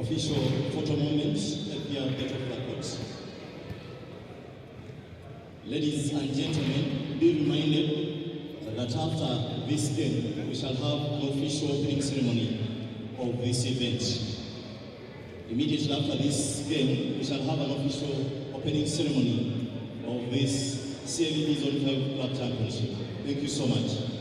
official photo moments at the gate of the court. Ladies and gentlemen, be reminded that after this game, we shall have an official opening ceremony of this event. Immediately after this game, we shall have an official opening ceremony of this Cavb Zone 5 Club Championship. Thank you so much.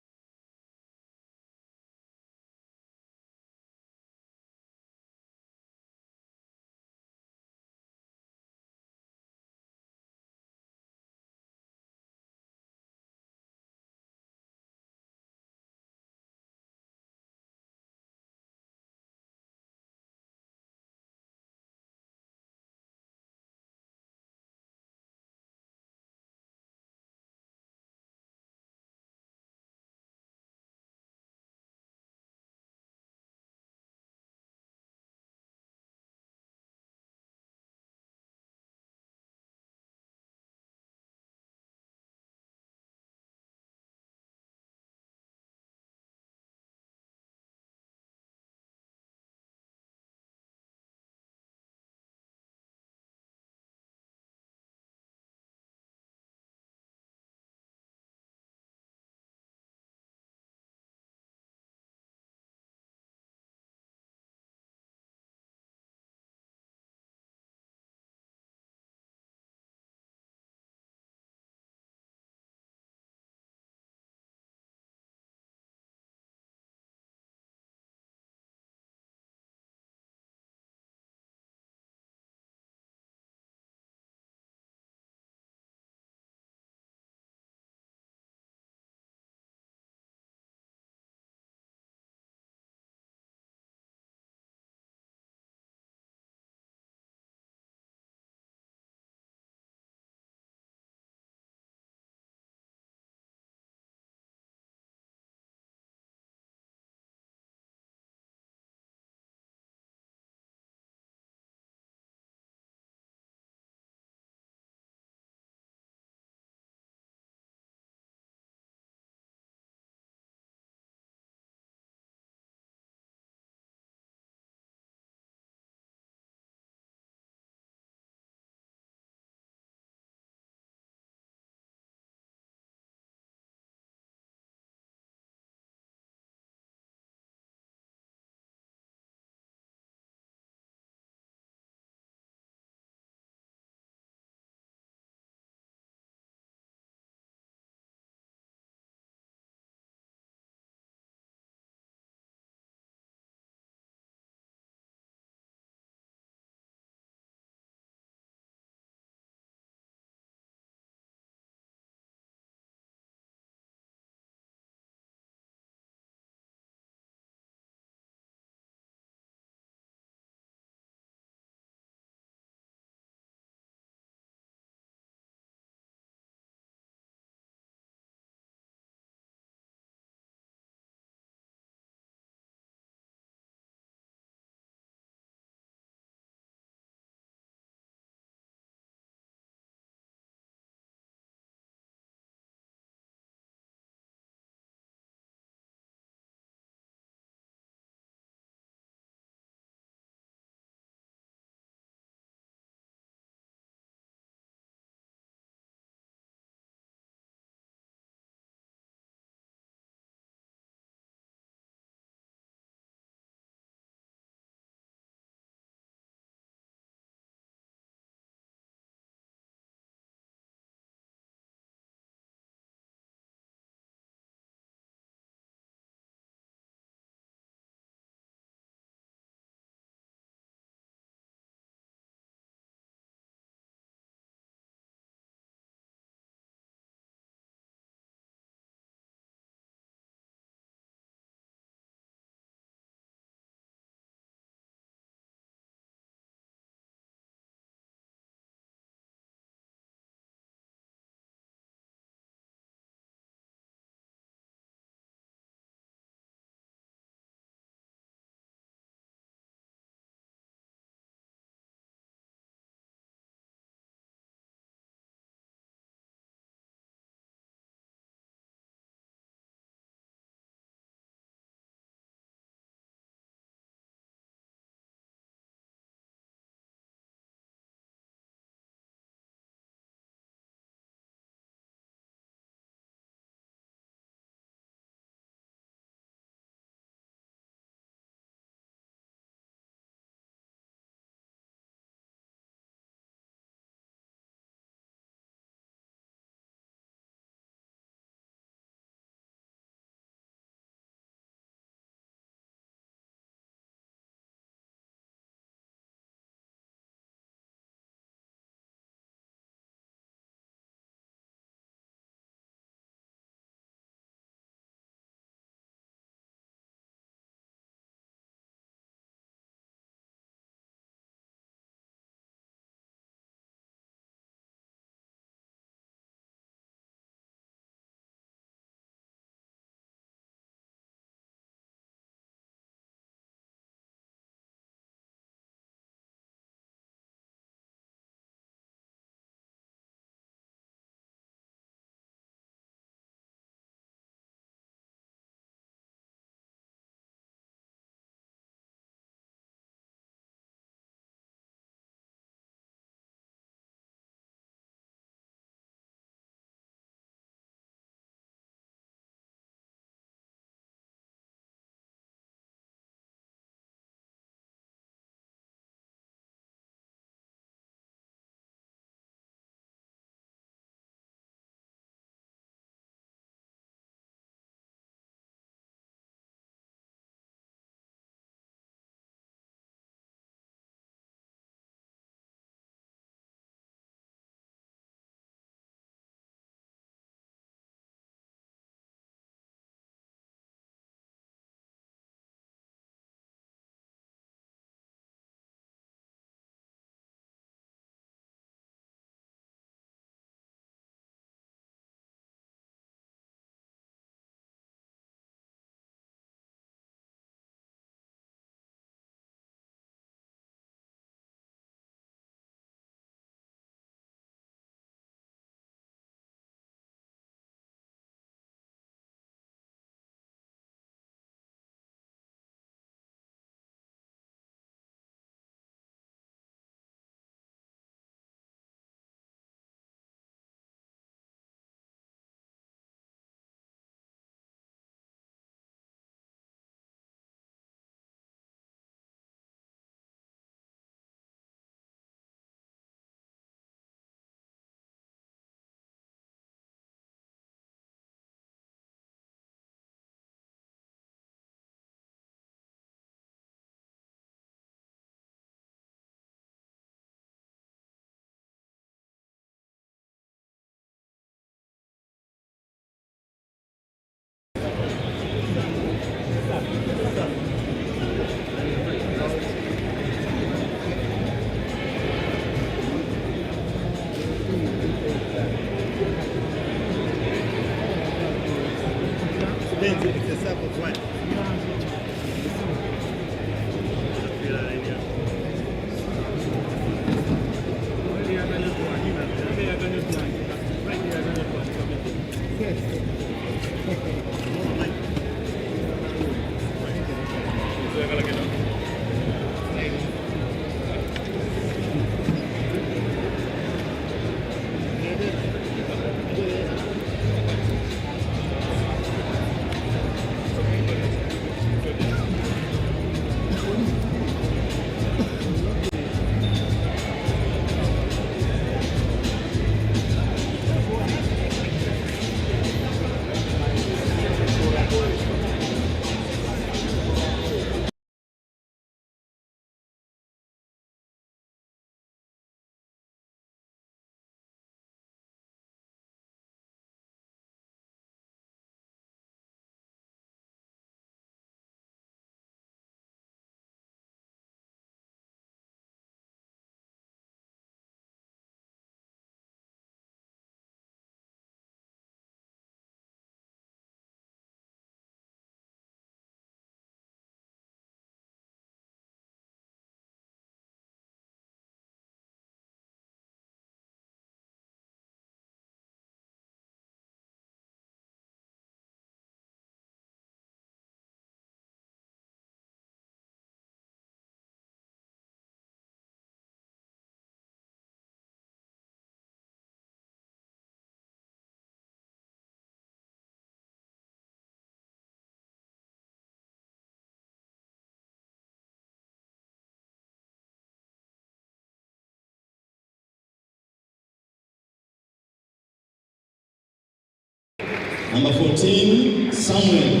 Number 14, Samuel.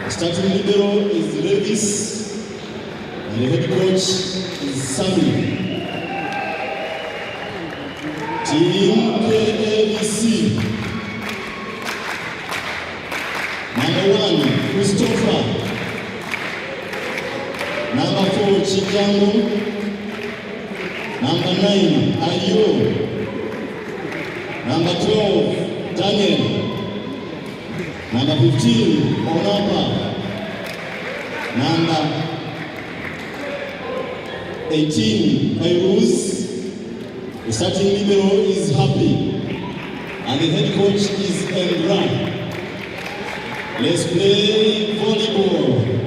The starting libero is Levis. And the head coach is Sammy. Team Kavc. Number 1, Christopher. Number 4, Chicago. Number 9, Ayo. Number 12, Daniel. Number 15, Onapa. Number 18, Fairuz. The starting libero is Happy. And the head coach is Emra. Let's play volleyball.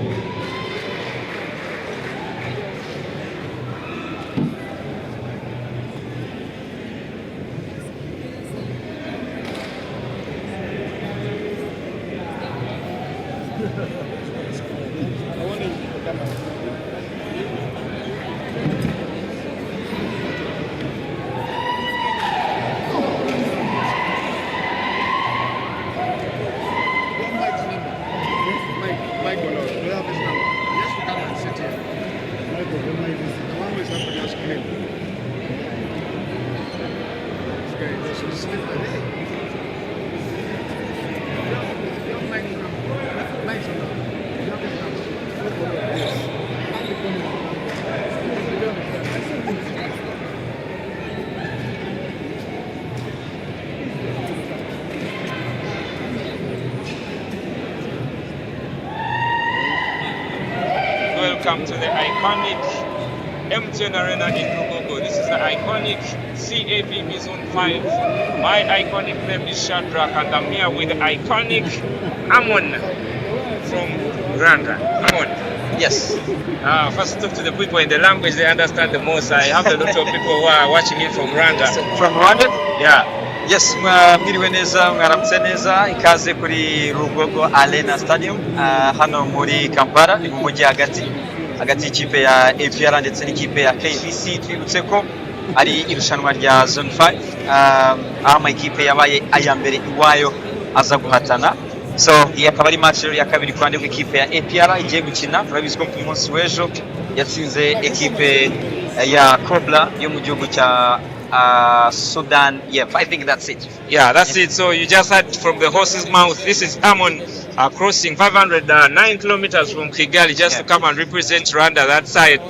Welcome to the iconic MTN Arena in Rugogo. This is the iconic Cavb Zone 5. My iconic name is Shadrach, and I'm here with the iconic Amon from Rwanda. Amon. Yes. First, talk to the people in the language they understand the most. I have a lot of people who are watching it from Rwanda. From Rwanda? Yeah. Yes, mwiriwe neza, mwaramutse neza, ikaze kuri Rugogo Arena Stadium, hano muri Kampala, ni mu mujyi hagati y'ikipe ya APR ndetse n'ikipe ya KVC. Twibutse ko ari irushanwa rya Zone 5, aho amakipe yabaye aya mbere iwayo aza guhatana. So iyi akaba ari match ya kabiri ku ruhande rw'ikipe ya APR igiye gukina. Turabizi ko ku munsi w'ejo yatsinze ekipe ya Cobra yo mu gihugu cya Sudan. Yeah, I think that's it. Yeah, that's it. So you just heard from the horse's mouth. This is Amon crossing 509 kilometers from Kigali just to come and represent Rwanda that side.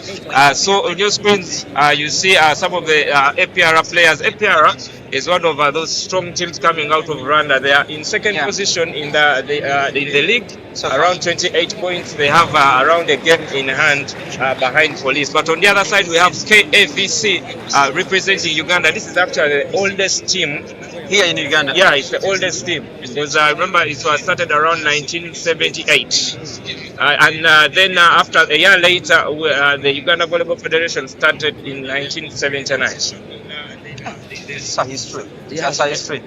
So on your screens, you see some of the APR players. APR is one of those strong teams coming out of Rwanda. They are in second position in the league, so around 28 points. They have around a game in hand behind Police. But on the other side, we have Kavc representing Uganda. This is actually the oldest team here in Uganda. Yeah, it's the oldest team because I remember it was started around 1978, and then after a year later, the Uganda Volleyball Federation started in 1979. It's a history. Yeah. It's a history.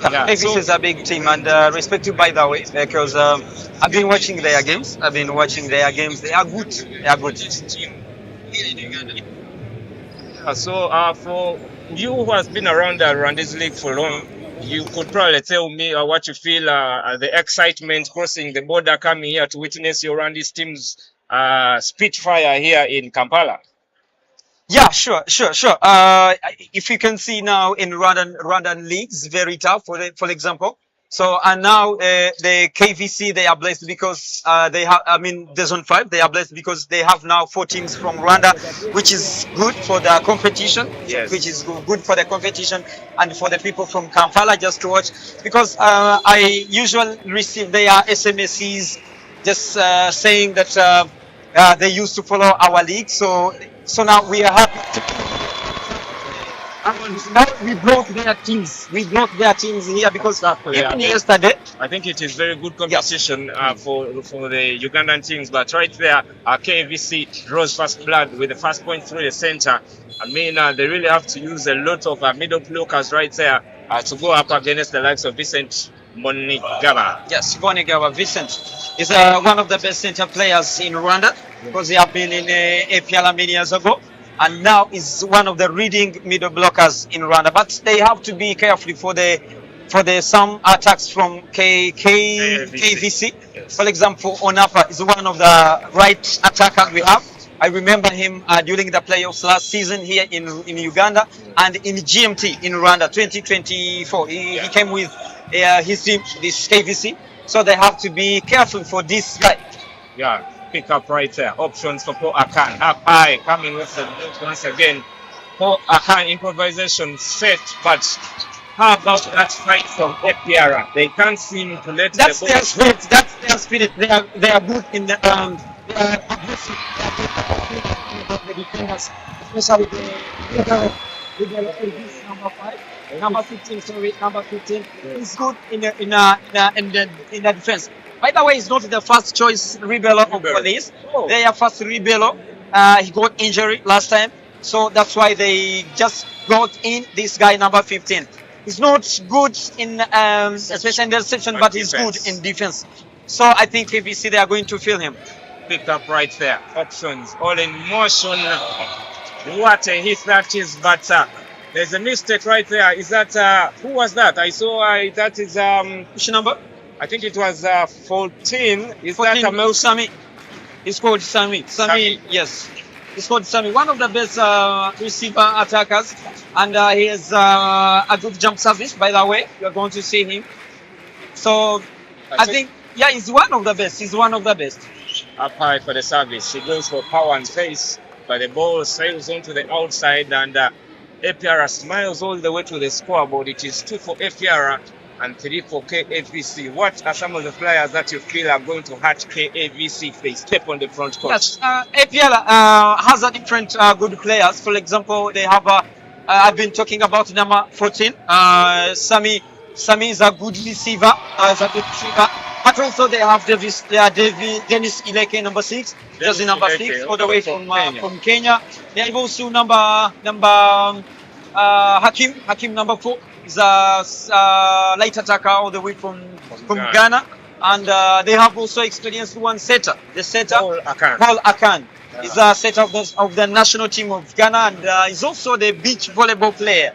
Yeah. This is a big team, and respect you by the way, because I've been watching their games. They are good. They are good. So for you who has been around the Rwandese league for long, you could probably tell me what you feel, the excitement crossing the border, coming here to witness your Rwandese team's Spitfire here in Kampala. Yeah, sure. If you can see now in Rwandan leagues, very tough. For example, so and now the KVC, they are blessed because they have. I mean, the Zone 5, they are blessed because they have now 4 teams from Rwanda, which is good for the competition. Yes. Which is good for the competition and for the people from Kampala just to watch, because I usually receive their SMSs just saying that they used to follow our league. So now we are happy. Now we brought their teams. We brought their teams here because even yesterday. I think it is very good competition for the Ugandan teams. But right there, KVC draws first blood with the first point through the center. I mean, they really have to use a lot of middle blockers right there to go up against the likes of Vincent Monigaba. Yes, Monigaba. Vincent is one of the best center players in Rwanda because he have been in APL many years ago, and now is one of the leading middle blockers in Rwanda. But they have to be careful for the some attacks from KVC. Yes. For example, Onafa is one of the right attackers we have. I remember him during the playoffs last season here in Uganda and in GMT in Rwanda 2024. He came with his team, this KVC. So they have to be careful for this guy. Yeah, pick up right there. Options for Paul Akan. Up high, coming with the once again. Paul Akan improvisation set, but how about that fight from Epiara? They can't seem to let That's the their ball. spirit. That's their spirit. They are good in the they are aggressive. They are good in the defenders, especially the number 5, number 15. Sorry, number 15. He's good in the defense. By the way, he's not the first choice rebello of police. Oh. They are first rebello. He got injury last time, so that's why they just brought in this guy number 15. He's not good in especially in the reception, but he's good in defense. So I think KVC they are going to feel him. Pick up right there. Options all in motion. What a hit that is, but there's a mistake right there. Is that who was that? I saw that is Which number? I think it was 14. Is 14, that Amel Sami. It's called Sami. Sami, yes. It's called Sami. One of the best receiver attackers. And he has a good jump service, by the way. You're going to see him. So, I think, yeah, he's one of the best. He's one of the best. Up high for the service. He goes for power and pace, but the ball sails onto the outside, and Epiara smiles all the way to the scoreboard. It is 2 for Epiara and 3 for KAVC. What are some of the players that you feel are going to hurt KAVC if they step on the front court? Yes, APL has a different good players. For example, they have I've been talking about number 14. Sami is a good receiver. But also they have Dennis Ileke, number 6. Jersey number 6, all the way from Kenya. They have also number Hakim number 4. Is a light attacker all the way from Ghana. And they have also experienced one setter. The setter, Paul Akan. Is a setter of the national team of Ghana, and is also the beach volleyball player.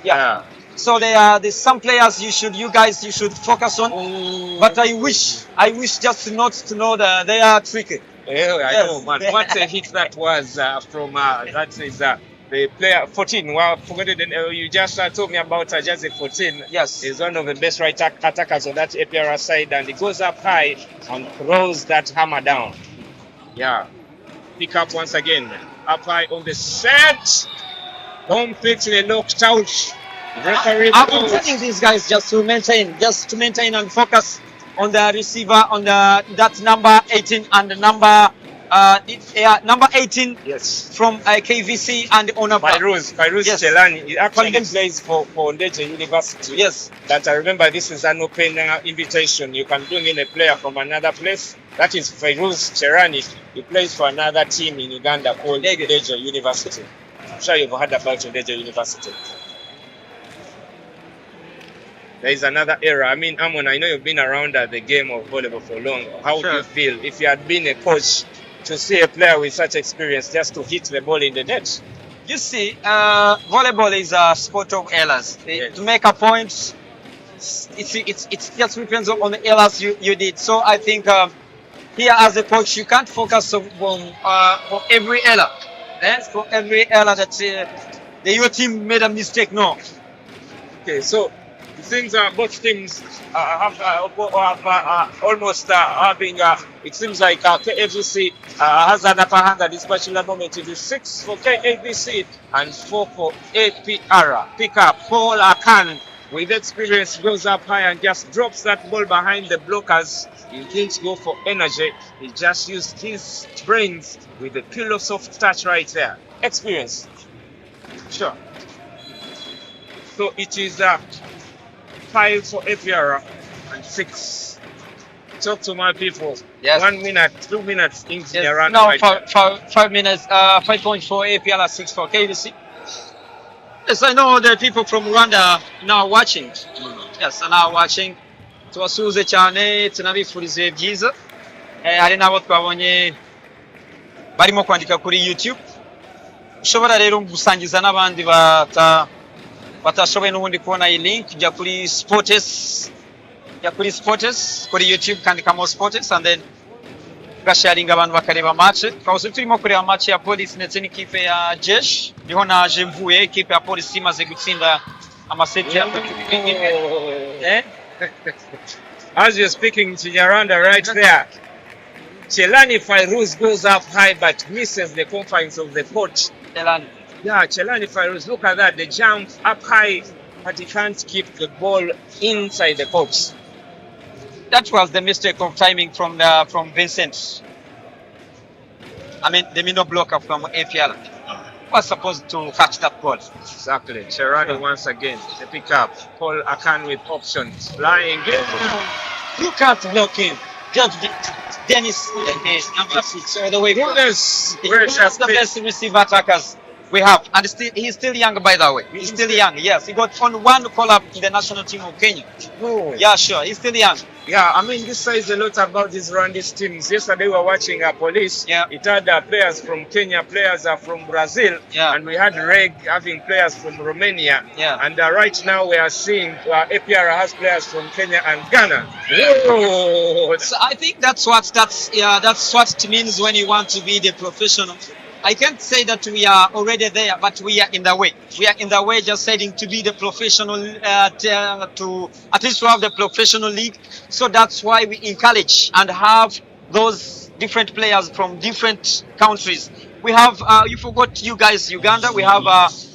Yeah. So there's some players you guys should focus on. But I wish just not to know that they are tricky. Yeah, I know, man. What a hit that was from that is the player 14. Well, you just told me about Jersey 14. Yes, he's one of the best right attackers on that APR side, and he goes up high and throws that hammer down. Yeah, pick up once again. Up high on the set. Completely knocked out. I'm telling these guys just to maintain and focus on the receiver, on that number 18 and the number 18 from KVC and Onafa. Fairuz Chelani. He actually plays for Ndeje University. Yes. That I remember this is an open invitation. You can bring in a player from another place. That is Fairuz Chelani. He plays for another team in Uganda called Ndeje University. I'm sure you've heard about Ndeje University. There is another era. I mean, Amon, I know you've been around the game of volleyball for long. How do you feel if you had been a coach to see a player with such experience just to hit the ball in the net? You see, volleyball is a sport of errors. To make a point, it just depends on the errors you did. So I think here as a coach, you can't focus on every error. For every error that your team made a mistake. No. Okay, so things both teams have almost having. It seems like KAVC has an upper hand at this particular moment. It is 6 for KAVC and 4 for APR. Pick up Paul Akan with experience goes up high and just drops that ball behind the blockers. He didn't go for energy. He just used his brains with a pillow soft touch right there. Experience. Sure. So it is 5 for APR and 6. Talk to my people. Yes. 1 minute, 2 minutes things around. No, 5 minutes. 5 points for APR, 6 for KVC. Yes, I know the people from Rwanda now watching. Yes, now watching. Tubasuhuze cyane tunabifurize byiza. Hari nabo twabonye barimo kwandika kuri YouTube. Ushobora rero gusangiza n'abandi batashoboye n'ubundi kubona iyi link, jya kuri Sports, kuri YouTube kandikamo Sports and then ugasharinga abantu bakareba match. Twose turimo kureba match ya Police ndetse n'ikipe ya Jesh, niho naje mvuye. Ikipe ya Police imaze gutsinda amaseti ya As you're speaking to Nyaranda right there, Chelani Fairuz goes up high but misses the confines of the court. Chelani. Yeah, Chelani Fairuz, look at that, the jump up high, but he can't keep the ball inside the box. That was the mistake of timing from Vincent. I mean, the middle blocker from APR was supposed to catch that ball. Exactly. Chelani once again, the pick up. Paul Akan with options. Flying. You can't block him. Just Dennis, number 6, all the way. Goodness One of the best receiver attackers we have, and he's still young, by the way. He's still young. Yes, he got on one call-up in the national team of Kenya. Oh. Yeah, sure, he's still young. Yeah, I mean, this says a lot about these Rwandese teams. Yesterday we were watching Police. Yeah. It had players from Kenya, players are from Brazil, Yeah. and we had Reg having players from Romania. Yeah. And right now we are seeing APR has players from Kenya and Ghana. Whoa. So I think that's what it means when you want to be the professional. I can't say that we are already there, but we are in the way. We are in the way, just heading to be the professional, to at least to have the professional league. So that's why we encourage and have those different players from different countries. We have, you forgot you guys, Uganda. We have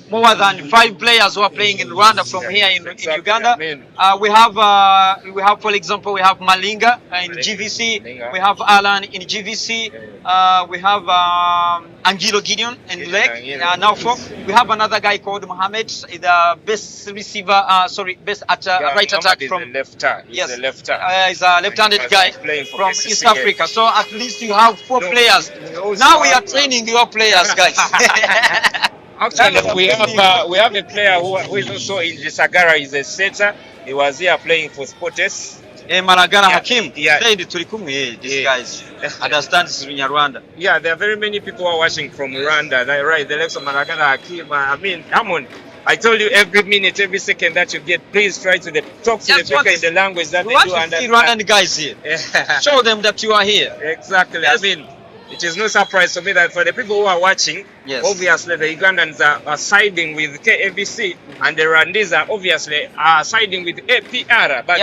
more than 5 players who are playing in Rwanda from here in Uganda. I mean, we have, for example, we have Malinga in GVC. We have Alan in GVC. We have Angelo Gideon in Leg. Now we have another guy called Mohamed, the best receiver. Best right attack from left. Yes, a lefter. He's a left-handed guy from East Africa. So at least you have 4 players. Now we are training your players, guys. Actually, we have a player who is also in Gisagara. He's a setter. He was here playing for Sportes. Maragara Hakim. Yeah. These guys understand Rwanda. Yeah, there are very many people who are watching from Rwanda. They're right. The likes of Maragara Hakim. I mean, come on. I told you every minute, every second that you get, please try to talk to the people in the language that they do understand. Rwandan guys here. Show them that you are here. Exactly. Yes. I mean, it is no surprise to me that for the people who are watching, obviously the Ugandans are siding with Kavc, and the Rwandese are obviously siding with APR. But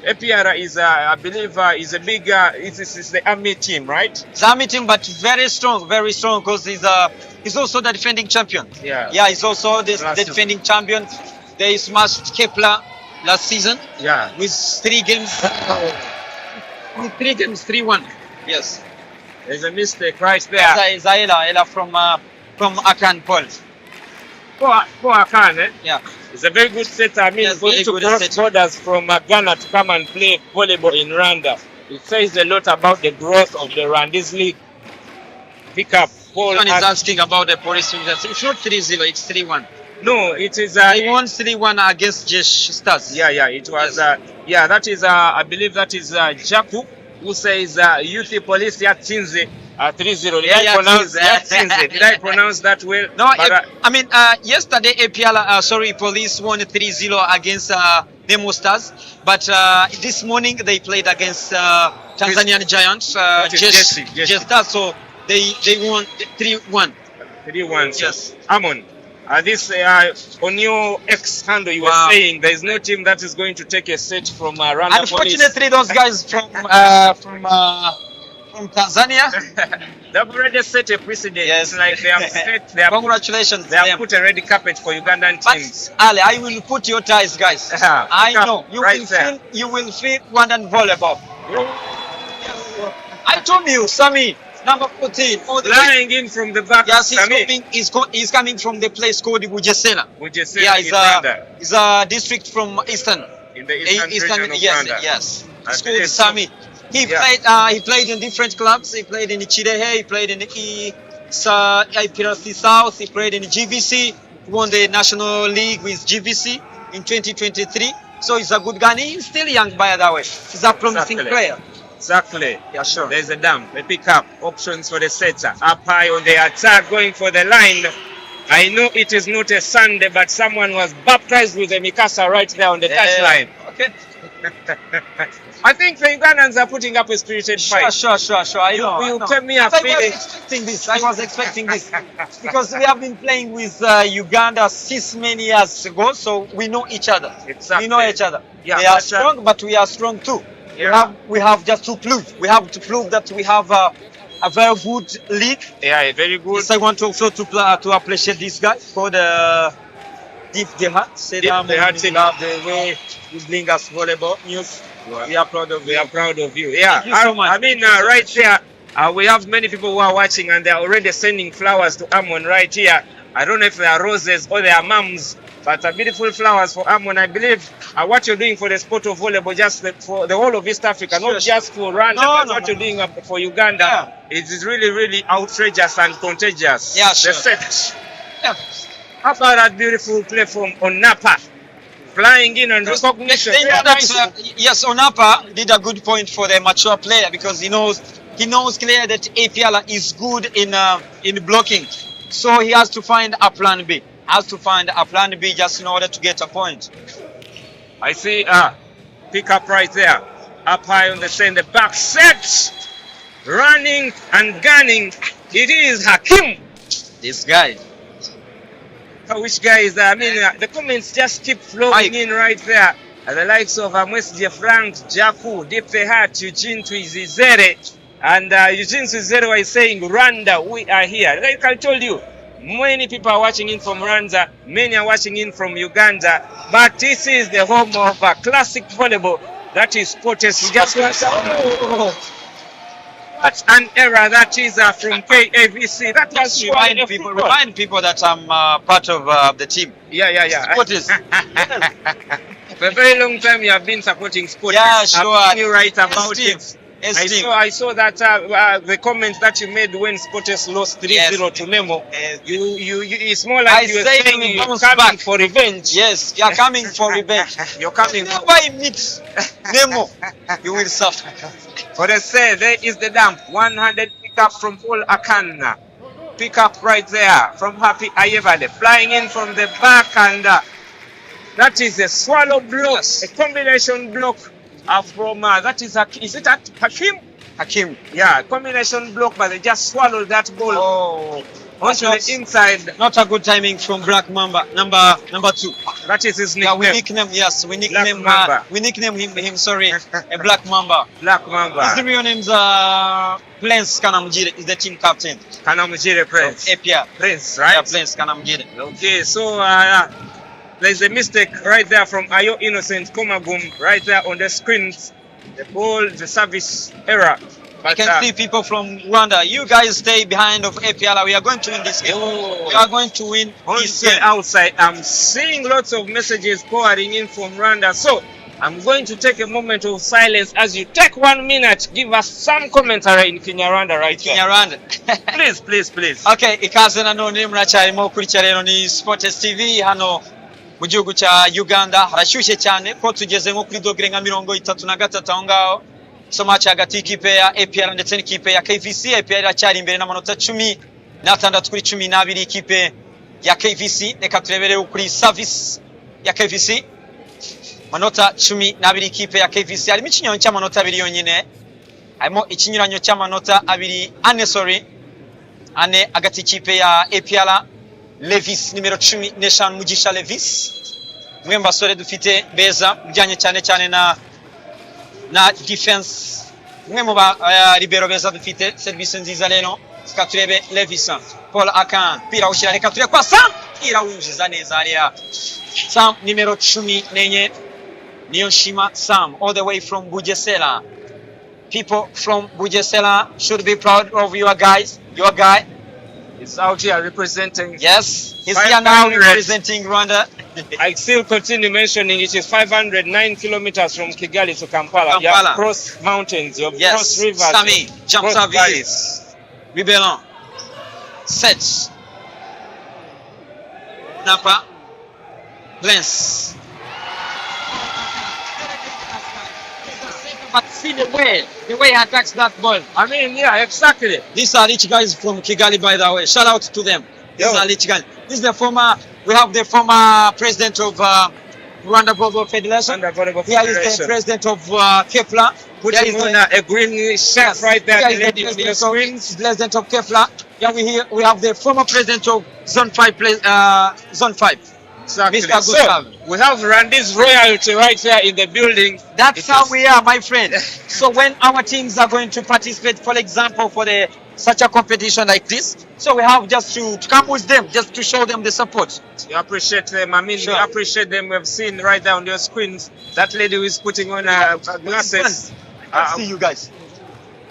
APR is, I believe, is a big, it's the army team, right? It's the army team, but very strong, because he's also the defending champion. Yeah, he's also the defending champion. They smashed Kepler last season. Yeah, with 3 games. 3-1. Yes. There's a mistake right there. Ella from Akan Paul. For Akan, eh? Yeah. It's a very good set. I mean, for you to cross borders from Ghana to come and play volleyball in Rwanda, it says a lot about the growth of the Rwandese league. Pick up. Paul is asking about the Police. It's not 3-0, it's 3-1. No, it is. They won 3-1 against Jesh Stars. Yeah, it was. That is. I believe that is Jaku, who says Youth Police yatsinze 3-0. Did I pronounce that well? No, I mean, yesterday APL, Police won 3-0 against Nemo Stars, but this morning they played against Tanzanian Giants, Jesh Stars, so they won 3-1. 3-1. Yes. Amon, this on your X handle, you were saying there is no team that is going to take a set from Rwanda. Unfortunately, those guys from Tanzania, they've already set a precedent. Yes, like they have set. Congratulations. They have put a red carpet for Ugandan teams. But Ali, I will put your ties, guys. I know you will feel Rwandan volleyball. I told you, Sami. Number 14. Flying in from the back. Yes, he's coming from the place called Bujesera. Yeah, it's a district from Eastern. In the Eastern region of Uganda. Yes. It's called Sami. He played in different clubs. He played in Chirehe. He played in IPRC South. He played in GVC. He won the National League with GVC in 2023. So he's a good guy. He's still young, by the way. He's a promising player. Exactly. Yeah, sure. There's a dump. They pick up options for the setter. Up high on the attack, going for the line. I know it is not a Sunday, but someone was baptized with a Mikasa right there on the touchline. Okay. I think the Ugandans are putting up a spirited fight. Sure. I know. You I tell me a was feeling. expecting this. I was expecting this because we have been playing with Uganda since many years ago, so we know each other. Exactly. We know each other. Yeah, they are but, strong, but we are strong too. Yeah. We have just to prove. We have to prove that we have a very good league. Yeah, very good. Yes, I want also to appreciate this guy called Deep the Heart. The way you bring us volleyball news. We are proud of you. We are proud of you. Yeah. Thank you so much. I mean, right here, we have many people who are watching and they are already sending flowers to Amon right here. I don't know if they are roses or they are mums, but beautiful flowers for Amon. I believe what you're doing for the sport of volleyball, just for the whole of East Africa, not just for Rwanda, but what you're doing for Uganda, it is really, really outrageous and contagious. Yeah, sure. The set. Yeah. How about that beautiful play from Onapa? Flying in and recognition. Yes, Onapa did a good point for the mature player because he knows clearly that APL is good in blocking. So he has to find a plan B. Just in order to get a point. I see pick up right there. Up high on the center, back set. Running and gunning. It is Hakim. This guy. Which guy is that? I mean, the comments just keep flowing in right there. The likes of Mwesje Frank, Jaku, Deep the Heart, Eugene Twizizere. And Eugene Twizizere is saying, Rwanda, we are here. Like I told you, many people are watching in from Rwanda, many are watching in from Uganda. But this is the home of classic volleyball. That is Potes. That's an error that is from Kavc. That has remind people that I'm part of the team. Yeah. Sports. For a very long time you have been supporting sports. Yeah, sure. I'm right about it. I saw that the comment that you made when Sports lost 3-0 to Nemo. It's more like you were saying you're coming for revenge. Yes, you are coming for revenge. You're coming. Whenever I meet Nemo, you will suffer. For the say, there is the dump. 100 pick up from Paul Akana. Pick up right there from Happy Ayevale. Flying in from the back, and that is a swallow block, a combination block from is it Hakim? Hakim. Yeah, combination block, but they just swallowed that ball. Onto the inside. Not a good timing from Black Mamba, number 2. That is his nickname. We nickname him. Sorry, a Black Mamba. Black Mamba. His real name's Prince Kanamjire. Is the team captain. Kanamjire Prince. APR. Prince, right? Yeah, Prince Kanamjire. Okay, so there's a mistake right there from Ayo Innocent Komagum right there on the screen. The ball, the service error. But I can see people from Rwanda. You guys stay behind of APL. We are going to win this game. We are going to win this game. Outside, I'm seeing lots of messages pouring in from Rwanda. So I'm going to take a moment of silence as you take 1 minute. Give us some commentary in Kinyarwanda right here. Kinyarwanda. please. Okay, ikaze nanone muracyarimo kurikira rero ni Sports TV hano mu gihugu cya Uganda. Harashyushye cyane ko tugeze nko kuri dogere nka 33 aho ngaho. So match hagati y'ikipe ya APR ndetse n'ikipe ya Kavc. APR iracyari imbere n'amanota 16 kuri 12 ikipe ya Kavc. Reka turebere kuri service ya Kavc. Manota 12 ikipe ya Kavc. Harimo ikinyuranyo cy'amanota 2 yonyine. Harimo ikinyuranyo cy'amanota 2 ane hagati y'ikipe ya APR. Levis nimero 15 Mugisha Levis. Mwe mbasore dufite beza bijyanye cyane na defense. Mwe mu ba libero beza dufite service nziza rero. Sika turebe Levis. Paul Akan pira ushira reka turebe kwa Sam. Pira winjiza neza hariya. Sam nimero 14 Niyonshima Sam all the way from Bugesera. People from Bugesera should be proud of your guys. Your guy is out here representing. Yes, he's here now representing Rwanda. I still continue mentioning it is 509 kilometers from Kigali to Kampala. You have crossed mountains, you have crossed rivers. Sami, jumps up Ribelon. Sets. Napa. Bless. But see the way he attacks that ball. I mean, yeah, exactly. These are rich guys from Kigali, by the way. Shout out to them. This is Ali Chigali. This is the former. We have the former president of Rwanda Volleyball Federation. Here is the president of Kefla. Putting on a green shirt right there. Here is the president of Kefla. Yeah, we have the former president of Zone 5. Zone 5. Exactly. Mr. So, we have Randy's royalty right there in the building. That's how we are, my friend. So when our teams are going to participate, for example, for such a competition like this, so we have just to come with them, just to show them the support. You appreciate them. I mean, Sure. you appreciate them. We've seen right there on your screens that lady who is putting on her glasses. See you guys.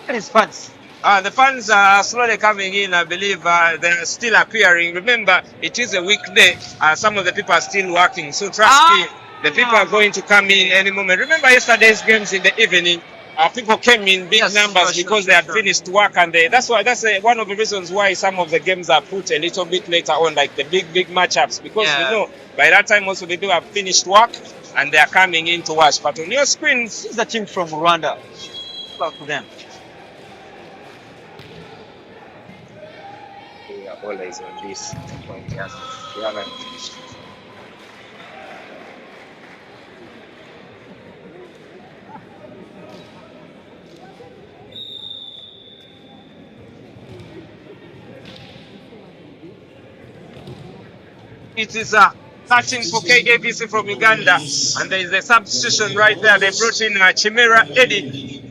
It is fun. The fans are slowly coming in. I believe they're still appearing. Remember, it is a weekday. Some of the people are still working. So trust me, the people are going to come in any moment. Remember yesterday's games in the evening? People came in big numbers because they had finished work, and that's one of the reasons why some of the games are put a little bit later on, like the big matchups, because we know by that time most of the people have finished work and they are coming in to watch. But on your screens, This is a team from Rwanda. Talk to them. we are always on this point. It is starting for Kavc from Uganda, and there is a substitution right there. They brought in Chimera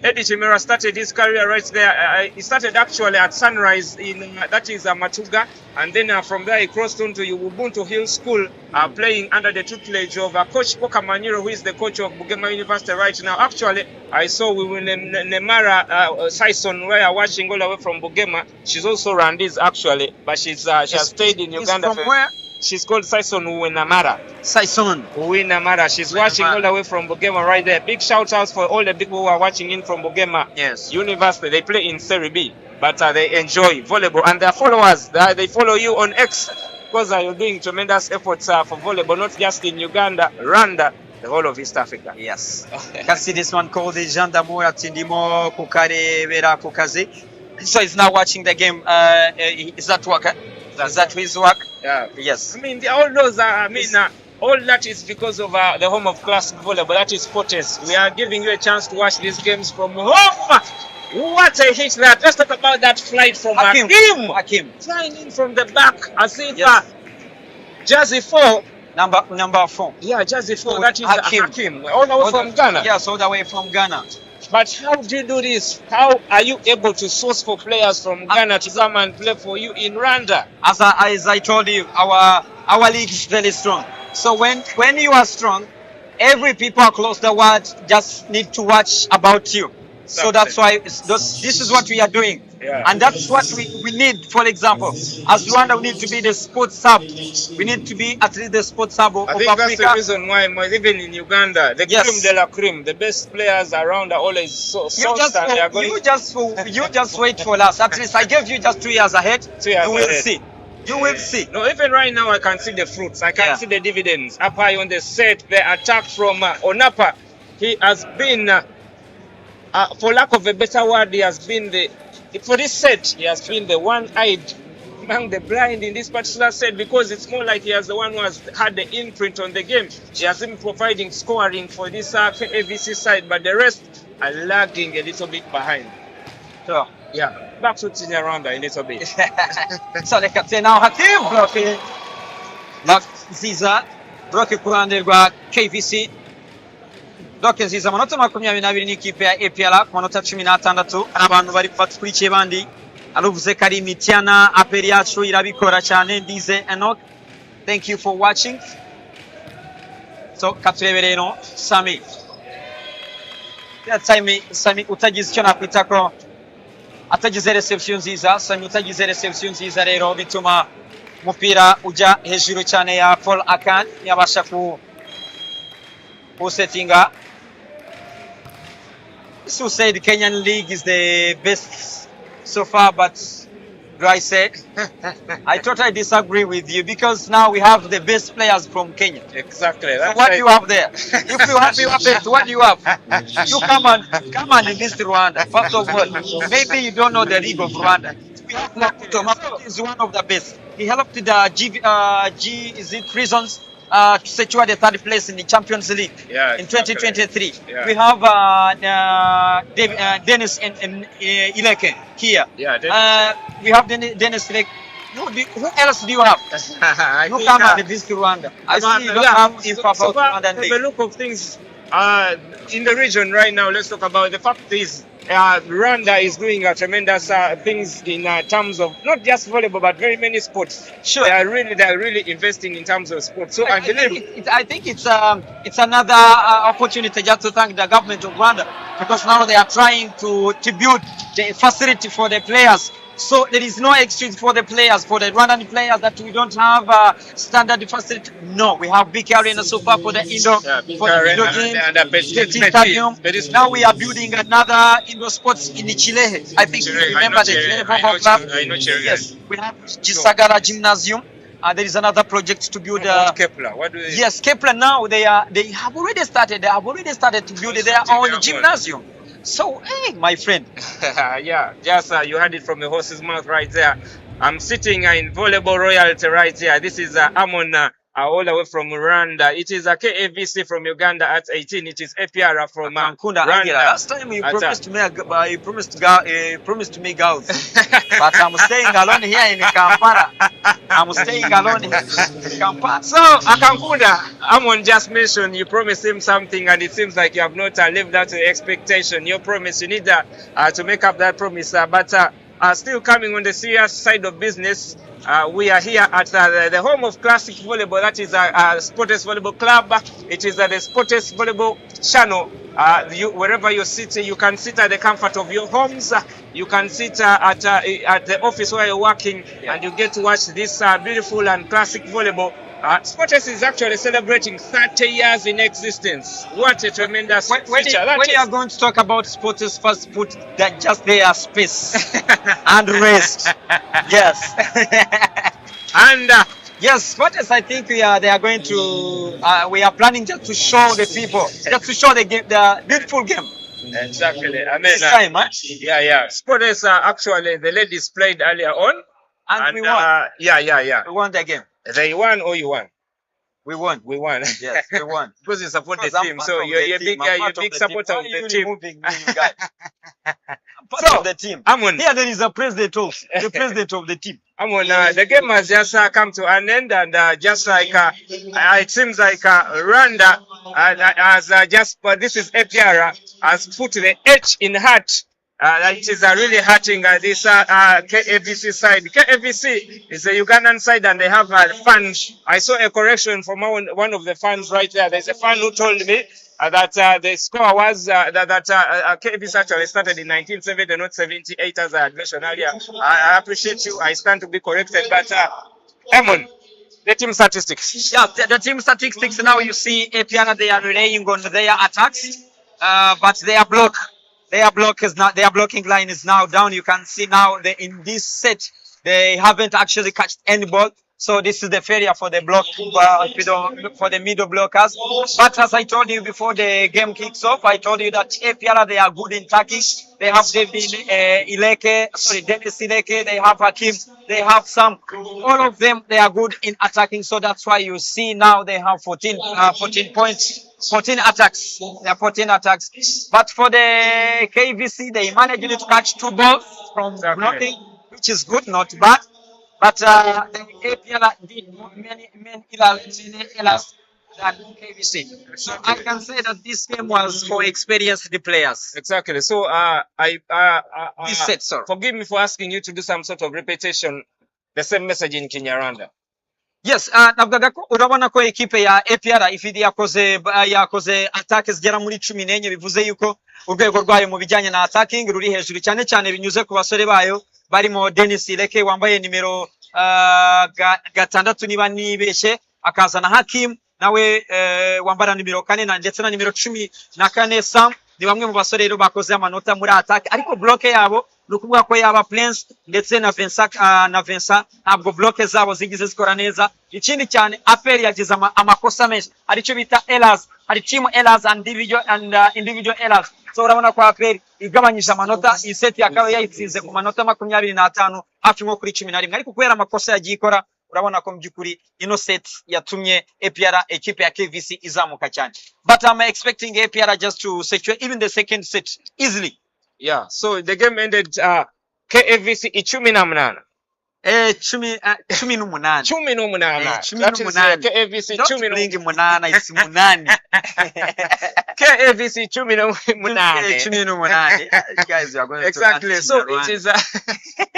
Eddie Chimera started his career right there. He started actually at Sunrise in that is Matuga, and then from there he crossed on to Ubuntu Hill School, playing under the tutelage of Coach Poka Maniro, who is the coach of Bugema University right now. Actually, I saw we will Nemara Sison, where are watching all the way from Bugema. She's also Randi's actually, but she has stayed in Uganda. From where? She's called Sison Uwinamara. Sison Uwinamara. She's watching all the way from Bugema right there. Big shout outs for all the people who are watching in from Bugema University. They play in Serie B, but they enjoy volleyball. And their followers, they follow you on X because you're doing tremendous efforts for volleyball, not just in Uganda, Rwanda, the whole of East Africa. Yes. You can see this one called the Gendarmerie at Tindimo Kukarebera Kukazi. So he's now watching the game. Is that work? Is that his work? Yeah. Yes. I mean, all those are, all that is because of the home of classic volleyball. That is Fortes. We are giving you a chance to watch these games from home. What a hit that. Let's talk about that flight from Hakim. Flying in from the back as if Jazzy 4. Number 4. Yeah, Jazzy 4. That is Hakim. All the way from Ghana. Yes, all the way from Ghana. But how do you do this? How are you able to source for players from Ghana to come and play for you in Rwanda? As I told you, our league is very strong. So when you are strong, every people across the world just need to watch about you. So that's why this is what we are doing. Yeah. And that's what we need. For example, as Rwanda, we need to be the sports hub. We need to be at least the sports hub of Africa. That's the reason why, even in Uganda, the creme de la creme, the best players around are always so you just wait for us. At least I gave you just 2 years ahead. 2 years you will ahead. see. You will see. No, even right now I can see the fruits. I can see the dividends. Up high on the set, the attack from Onapa. He has been, for lack of a better word, he has been for this set, he has been the one-eyed among the blind in this particular set, because it's more like he is the one who has had the imprint on the game. He has been providing scoring for this Kavc side, but the rest are lagging a little bit behind. So, yeah, back to Tinya Rwanda a little bit. So the captain now Hakim blocking. Block Ziza. Block ku ruhande rwa KVC. Block Ziza amanota 22 n'ikipe ya APR ku manota 16. Abantu bari bakurikiye bandi aruvuze kari Mitiana aperi yacu irabikora cyane Ndize Enoch. Thank you for watching. So katurebere no Sami. Sami utagize icyo nakwita ko atagize reception nziza. Sami utagize reception nziza rero bituma umupira ujya hejuru cyane ya Paul Akan yabasha ku settinga. So say the Kenyan league is the best so far, but do I say I totally disagree with you, because now we have the best players from Kenya. Exactly. So what do you have there? If you have what do you have? You come on in this Rwanda. First of all, maybe you don't know the league of Rwanda. We have Maputo. Maputo is one of the best. He helped the is it prisons to secure the third place in the Champions League in 2023. Yeah. We have Dennis and Ileke here. Yeah, we have Dennis Ileke. Who else do you have? You come and visit Rwanda. I see you don't have info about Rwanda. From the look of things, in the region right now, let's talk about the fact is Rwanda is doing tremendous things in terms of not just volleyball but very many sports. Sure, they are really investing in terms of sports. So I think it's another opportunity just to thank the government of Rwanda, because now they are trying to build the facility for the players. So there is no excuse for the players, for the Rwandan players, that we don't have standard facility. No, we have big arena so far for the indoor, stadium. Now we are building another indoor sports in Chilehe. I think you remember the Chilehe Volleyball Club. Yes, we have Gisagara Gymnasium. There is another project to build. Kepler. What do they? Yes, Kepler. Now they have already started. They have already started to build their own gymnasium. So, hey, my friend. Yeah, just you heard it from the horse's mouth right there. I'm sitting in volleyball royalty right here. This is Amon all the way from Rwanda. It is a Kavc from Uganda at 18. It is APR from Rwanda. Last time you promised me girls. But I'm staying alone here in Kampala. So, Akankunda, Amon just mentioned you promised him something and it seems like you have not lived up to the expectation. Your promise, you need to make up that promise. But still coming on the serious side of business, we are here at the home of classic volleyball. That is Sportes Volleyball Club. It is the Sportes Volleyball channel. Wherever you sit, you can sit at the comfort of your homes. You can sit at the office where you're working, and you get to watch this beautiful and classic volleyball. Sportes is actually celebrating 30 years in existence. What a tremendous feature. When you are going to talk about Sportes, first put that just their space and rest. Yes. And yes, Sportes, I think they are going to. We are planning just to show the people, just to show the game, the beautiful game. Exactly. I mean, this time, yeah. Sportes actually the ladies played earlier on, and we won. Yeah. We won the game. They won or you won? We won. Yes, we won. Because you support the team, so you're a big supporter of the team. Part of the team. Amon, here there is a president of the team. Amon, the game has just come to an end, and just like it seems like Rwanda has but this is APR has put the H in heart. It is really hurting this Kavc side. Kavc is the Ugandan side, and they have fans. I saw a correction from one of the fans right there. There's a fan who told me that the score was that Kavc actually started in 1970, not 78, as I had mentioned earlier. I appreciate you. I stand to be corrected, but Emon, the team statistics. Yeah, the team statistics. Now you see APR, they are relying on their attacks, but their blocking line is now down. You can see now in this set they haven't actually catched any ball. So this is the failure for the block for the middle blockers. But as I told you before the game kicks off, I told you that APR, they are good in attacking. They have Dennis Ileke, they have Hakim, they have Sam. All of them, they are good in attacking. So that's why you see now they have 14 points. 14 attacks. There are 14 attacks. But for the Kavc, they managed to catch 2 balls from blocking, which is good, not bad. But the APR did many errors than Kavc. So I can say that this game was for experienced players. Exactly. So this set, sir. Forgive me for asking you to do some sort of repetition, the same message in Kinyarwanda. Yes, navugaga ko urabona ko ekipe ya APR ifidi yakoze attack zigera muri 14 bivuze yuko urwego rwayo mu bijyanye na attacking ruri hejuru cyane binyuze ku basore bayo barimo Dennis Ileke wambaye nimero 6 niba nibeshe, akazana Hakim nawe wambara nimero 4 na ndetse na nimero 14 Sam. Ni bamwe mu basore rero bakoze amanota muri attack, ariko block yabo nukuvuga ko yaba Prince ndetse na Vincent ntabwo block zabo zigize zikora neza. Ikindi cyane APR yagize amakosa menshi, aricyo bita errors, hari team errors and individual errors. so urabona ko APR igabanyije amanota iyi set yakaba yayitsinze ku manota 25 hafi nko kuri 11 ariko kubera amakosa yagiye ikora urabona ko byukuri ino set yatumye APR equipe ya KVC izamuka cyane, but I'm expecting APR just to secure even the second set easily. Yeah, so the game ended KVC 18. Cumi n'umunani. That is KVC Don't bring munana, it's munani. KVC 18. Guys, you are going exactly. to So it is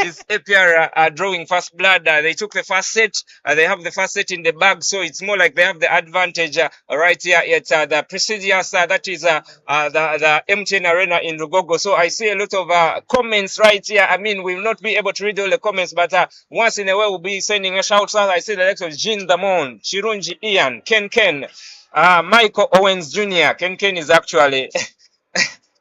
is APR drawing first blood. They took the first set. They have the first set in the bag, so it's more like they have the advantage right here at the prestigious that is the MTN Arena in Rugogo. So I see a lot of comments right here. I mean, we will not be able to read all the comments, but once in a while we'll be sending a shout out. I see the likes of Jean Damon, Chirunji Ian, Ken, Michael Owens Jr. Ken is actually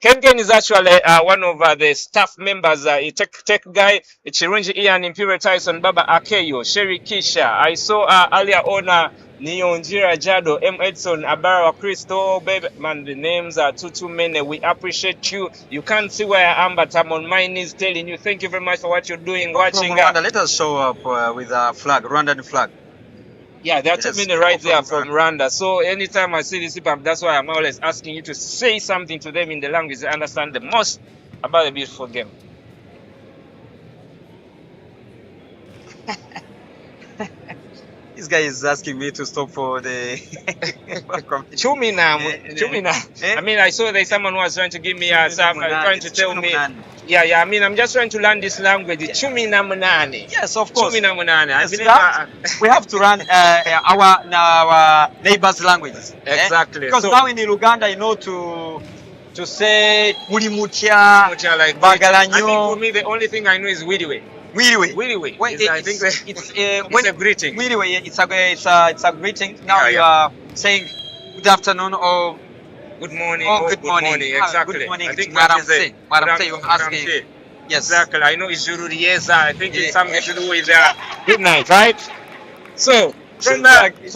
Ken is actually one of the staff members, a tech guy. Chirunji Ian, Imperial Tyson, Baba Akeyo, Sherry Kisha. I saw earlier on Nionjira Jado, M. Edson, Abara Christo, baby, man, the names are too many. We appreciate you. You can't see where I am, but I'm on my knees telling you thank you very much for what you're doing, watching. Rwanda, let us show up with a flag, Rwandan flag. Yeah, there are too many right there from Rwanda. So anytime I see this hip hop, that's why I'm always asking you to say something to them in the language they understand the most about the beautiful game. This guy is asking me to stop for the Chumina. I mean, I saw that someone was trying to give me some, trying to tell me. Yeah. I mean, I'm just trying to learn this language. Chumina Munani. Yes, of course. Chumina Munani. Yes, we have to run our neighbors' languages. Exactly. Because now in Uganda, you know to say Mulimutia, like Bagalanyo. I think for me, the only thing I know is Widiwe. Wiliwe. I think it's a greeting. Wiliwe, it's a greeting. Now you are saying good afternoon or good morning. Good morning. Exactly. Good morning. I think Madam say you're asking. Yes. Exactly. I know it's Juru Rieza. I think it's something to do with good night, right? So from that, it's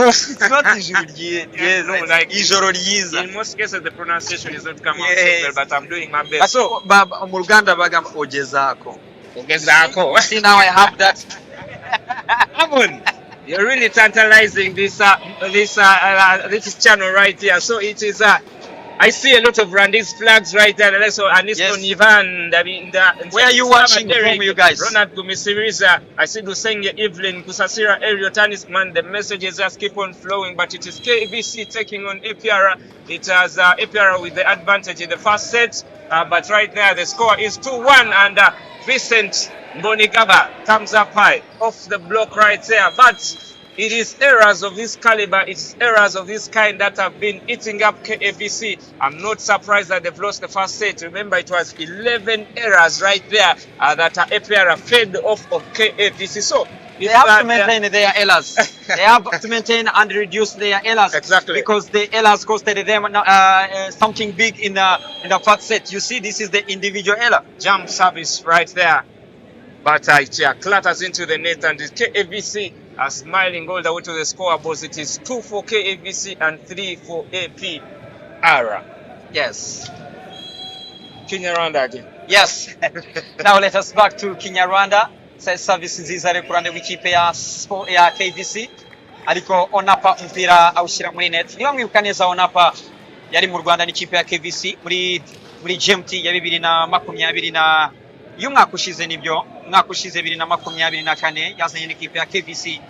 not Ijuru Rieza. No, like Ijoro Rieza. In most cases, the pronunciation is not coming out so well, but I'm doing my best. So, mu Luganda bagamba ogezako. See, now I have that. You're really tantalizing this channel right here. So it is I see a lot of Rwandese flags right there. Also, Aniston Ivan. Where are you watching from, you guys? Ronald Gumisiriza. I see Dusenge Evelyn, Kusasira Elio Tanisman. The messages just keep on flowing, but it is KVC taking on APR. It has APR with the advantage in the first set, but right now the score is 2-1, and Vincent Mbonigaba comes up high off the block right there, but it is errors of this caliber, it's errors of this kind that have been eating up KVC. I'm not surprised that they've lost the first set. Remember, it was 11 errors right there that APR fed off of KVC. So they have to maintain their errors. They have to maintain and reduce their errors. Exactly. Because the errors costed them something big in the first set. You see, this is the individual error. Jump service right there. But it clatters into the net, and the KVC are smiling all the way to the scoreboard. It is 2 for KVC and 3 for APR. Yes. Kinyarwanda again. Yes. Now let us back to Kinyarwanda. Service nziza ari kurande w'ikipe ya KVC ariko Onapa mpira awushyira muri net. Niba mwibuka neza, Onapa yari mu Rwanda n'ikipe ya KVC muri GMT ya 2020 y'umwaka ushize, nibyo umwaka ushize 2024 yazanye n'ikipe ya KVC.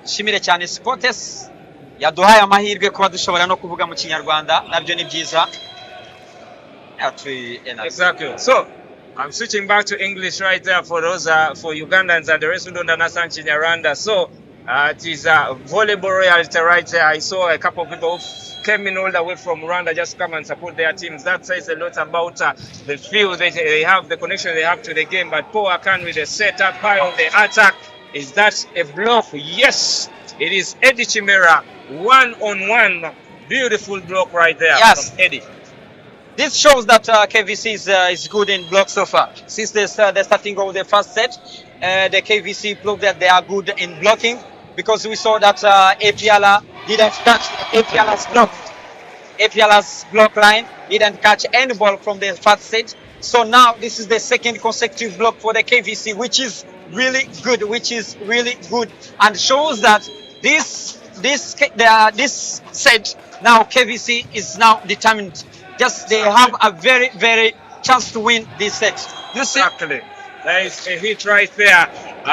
Shimire cyane Sportes yaduhaye amahirwe kuba dushobora no kuvuga mu Kinyarwanda, nabyo ni byiza. Exactly. So I'm switching back to English right there for those for Ugandans and the rest who don't understand Kinyarwanda. So it is volleyball royalty right there. I saw a couple of people who came in all the way from Rwanda just come and support their teams. That says a lot about the feel they have, the connection they have to the game. But Paul Akan with the setup high on the attack. Is that a block? Yes, it is Eddie Chimera, 1-on-1. Beautiful block right there. Yes, from Eddie. This shows that KVC is good in blocks so far. Since the starting of the first set, the KVC proved that they are good in blocking, because we saw that APR didn't touch APR's block. APL's block line. Didn't catch any ball from the first set. So now this is the second consecutive block for the KVC, which is really good, and shows that this set now KVC is now determined. Just they have a very chance to win this set. You see? Exactly. There is a hit right there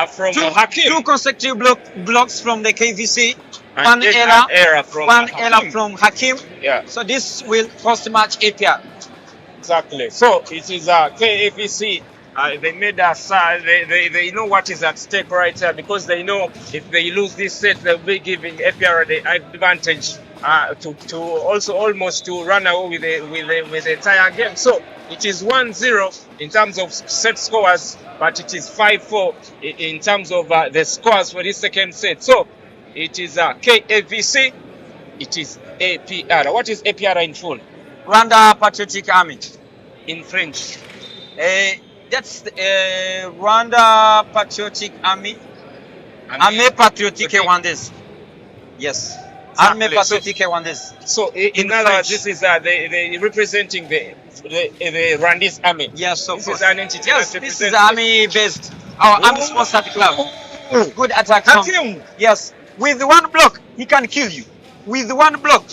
from Hakim. Two consecutive blocks from the KVC. And One error from from Hakim. Yeah. So this will post-match APR. Exactly. So it is KFC. They made us. They know what is at stake right here, because they know if they lose this set, they'll be giving APR the advantage to also almost to run away with the entire game. So it is 1-0 in terms of set scores, but it is 5-4 in terms of the scores for this second set. So it is KFC. It is APR. What is APR in full? Rwanda Patriotic Army. In French. That's Rwanda Patriotic Army. Armée Patriotique Rwandaise. Yes. Exactly. Armée Patriotique Rwandaise. So in other words, this is they representing the Rwandese army. Yes, of this course. is an entity. Yes, this is army based. Our army sponsored club. Good attack. Yes. With one block, he can kill you. With one block.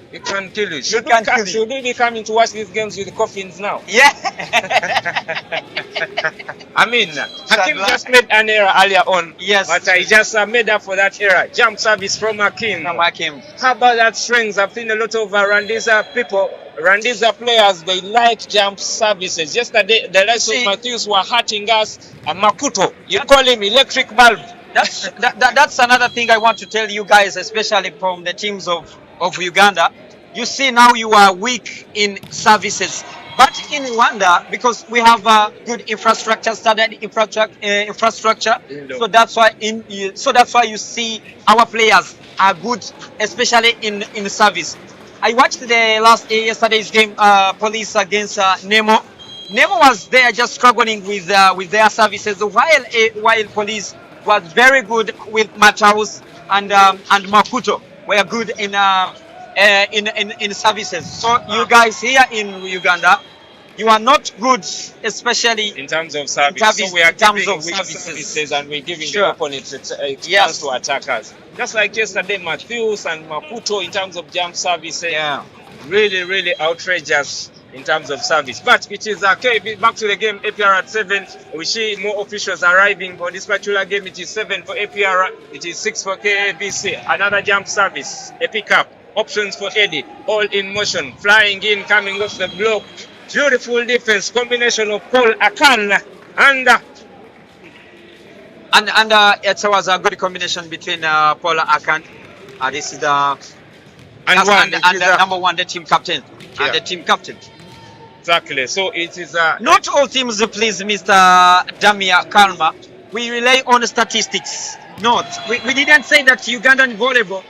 He can kill you. Should we be coming to watch these games with coffins now? Yeah. I mean, Hakim just made an error earlier on. Yes. But I just made up for that error. Jump service from Hakim. How about that strings? I've seen a lot of Rwandese people, Rwandese players, they like jump services. Yesterday, the likes of Matthews were hurting us. And Makuto, you call him electric bulb. That's another thing I want to tell you guys, especially from the teams of Uganda. You see now you are weak in services, but in Rwanda, because we have good infrastructure, standard infrastructure, so that's why you see our players are good, especially in service. I watched the yesterday's game, Police against Nemo. Nemo was there just struggling with their services, while Police was very good with Mataus and Makuto were good in services. So you guys here in Uganda, you are not good, especially in terms of service. So we are giving services and we're giving the opponents a chance to attack us. Just like yesterday, Matthews and Maputo in terms of jump services. Yeah. Really outrageous in terms of service. But it is okay. Back to the game, APR at 7. We see more officials arriving for this particular game. It is 7 for APR. It is 6 for KAPC. Another jump service, a pickup. Options for Eddie, all in motion, flying in, coming off the block. Beautiful defense, combination of Paul Akan and it was a good combination between Paul Akan. This is the number one, the team captain, and the team captain. Exactly. So it is not all teams, please, Mr. Damia Kalma. We rely on statistics. We didn't say that Ugandan volleyball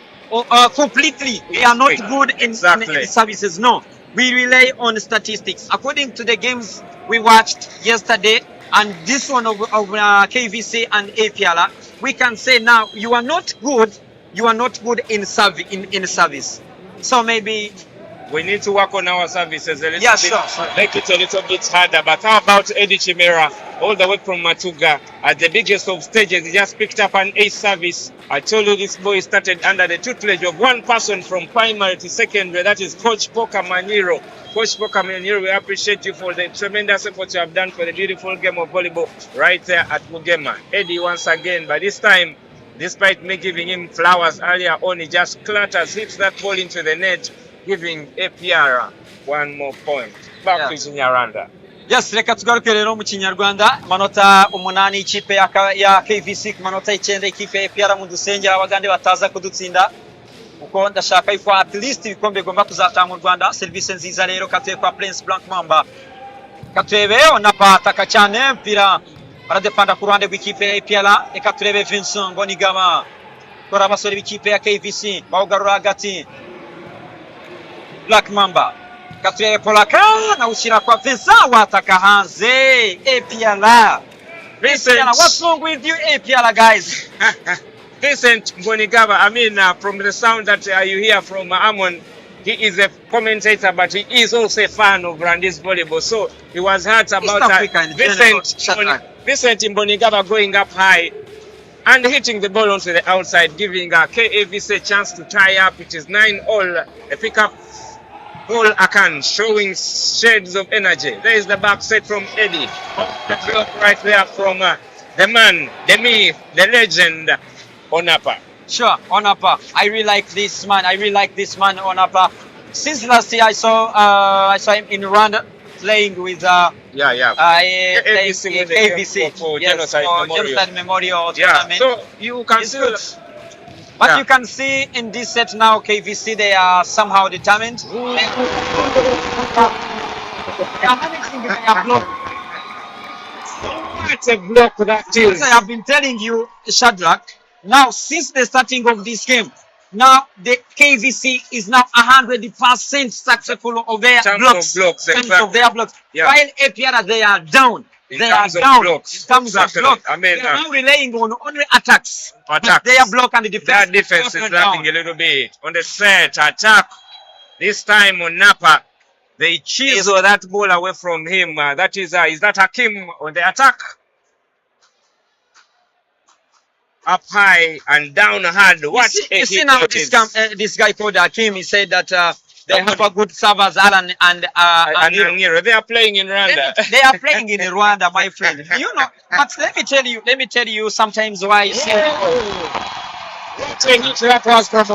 completely we are not good in services. No, we rely on statistics. According to the games we watched yesterday and this one of KVC and APLA, we can say now you are not good in service. So maybe we need to work on our services a little bit, make it a little bit harder. But how about Eddie Chimera, all the way from Matuga, at the biggest of stages? He just picked up an ace service. I told you this boy started under the tutelage of one person from primary to secondary, that is Coach Poka Maniro. Coach Poka Maniro, we appreciate you for the tremendous effort you have done for the beautiful game of volleyball right there at Mugema. Eddie once again, but this time, despite me giving him flowers earlier on, he just clatters, hits that ball into the net, giving APR one more point. Back to Kinyarwanda. Yes, reka tugaruke rero mu Kinyarwanda. Manota 8 ikipe ya KVC, manota 9 ikipe ya APR. Mu dusengera abagande bataza kudutsinda uko ndashaka yuko at least ibikombe gomba kuzataha mu Rwanda. Service nziza rero katwe kwa Prince Blanc Mamba, katwebe onapataka cyane mpira baradefanda ku ruhande rw'ikipe ya APR. Reka turebe Vincent Bonigama kora abasore b'ikipe ya KVC bawugarura hagati. Black Mamba katwebe Polaka na ushyira kwa Vincent wataka hanze. APR, what's wrong with you APR guys? Vincent Bonigama, I mean from the sound that you hear from Amon, he is a commentator, but he is also a fan of Rwandese volleyball. So he was hurt about Vincent Mbonigaba going up high and hitting the ball onto the outside, giving Kavc a chance to tie up. It is 9-all. A pickup ball Akan showing shades of energy. There is the back set from Eddie. The block right there from the man, the myth, the legend, Onapa. Sure, Onapa. I really like this man. Onapa. Since last year, I saw him in Rwanda playing with Kavc for yes, Genocide Memorial Tournament. So you can see. But you can see in this set now, Kavc, they are somehow determined. It's a block that is. I have been telling you, Shadrach. Now, since the starting of this game, now the Kavc is now 100% successful of their blocks. Of their blocks. Yeah. While APR they are down. In terms of blocks. I mean, they are now relying on only attacks. Their block and the defense. Their defense is lacking a little bit on the set attack. This time on Napa, they chisel that ball away from him. That is that Hakim on the attack? Up high and down hard. What you see now this guy called Hakim, he said that they have a good servers, Alan and Angiro. They are playing in Rwanda. They are playing in Rwanda, my friend. You know, but let me tell you sometimes why. That was from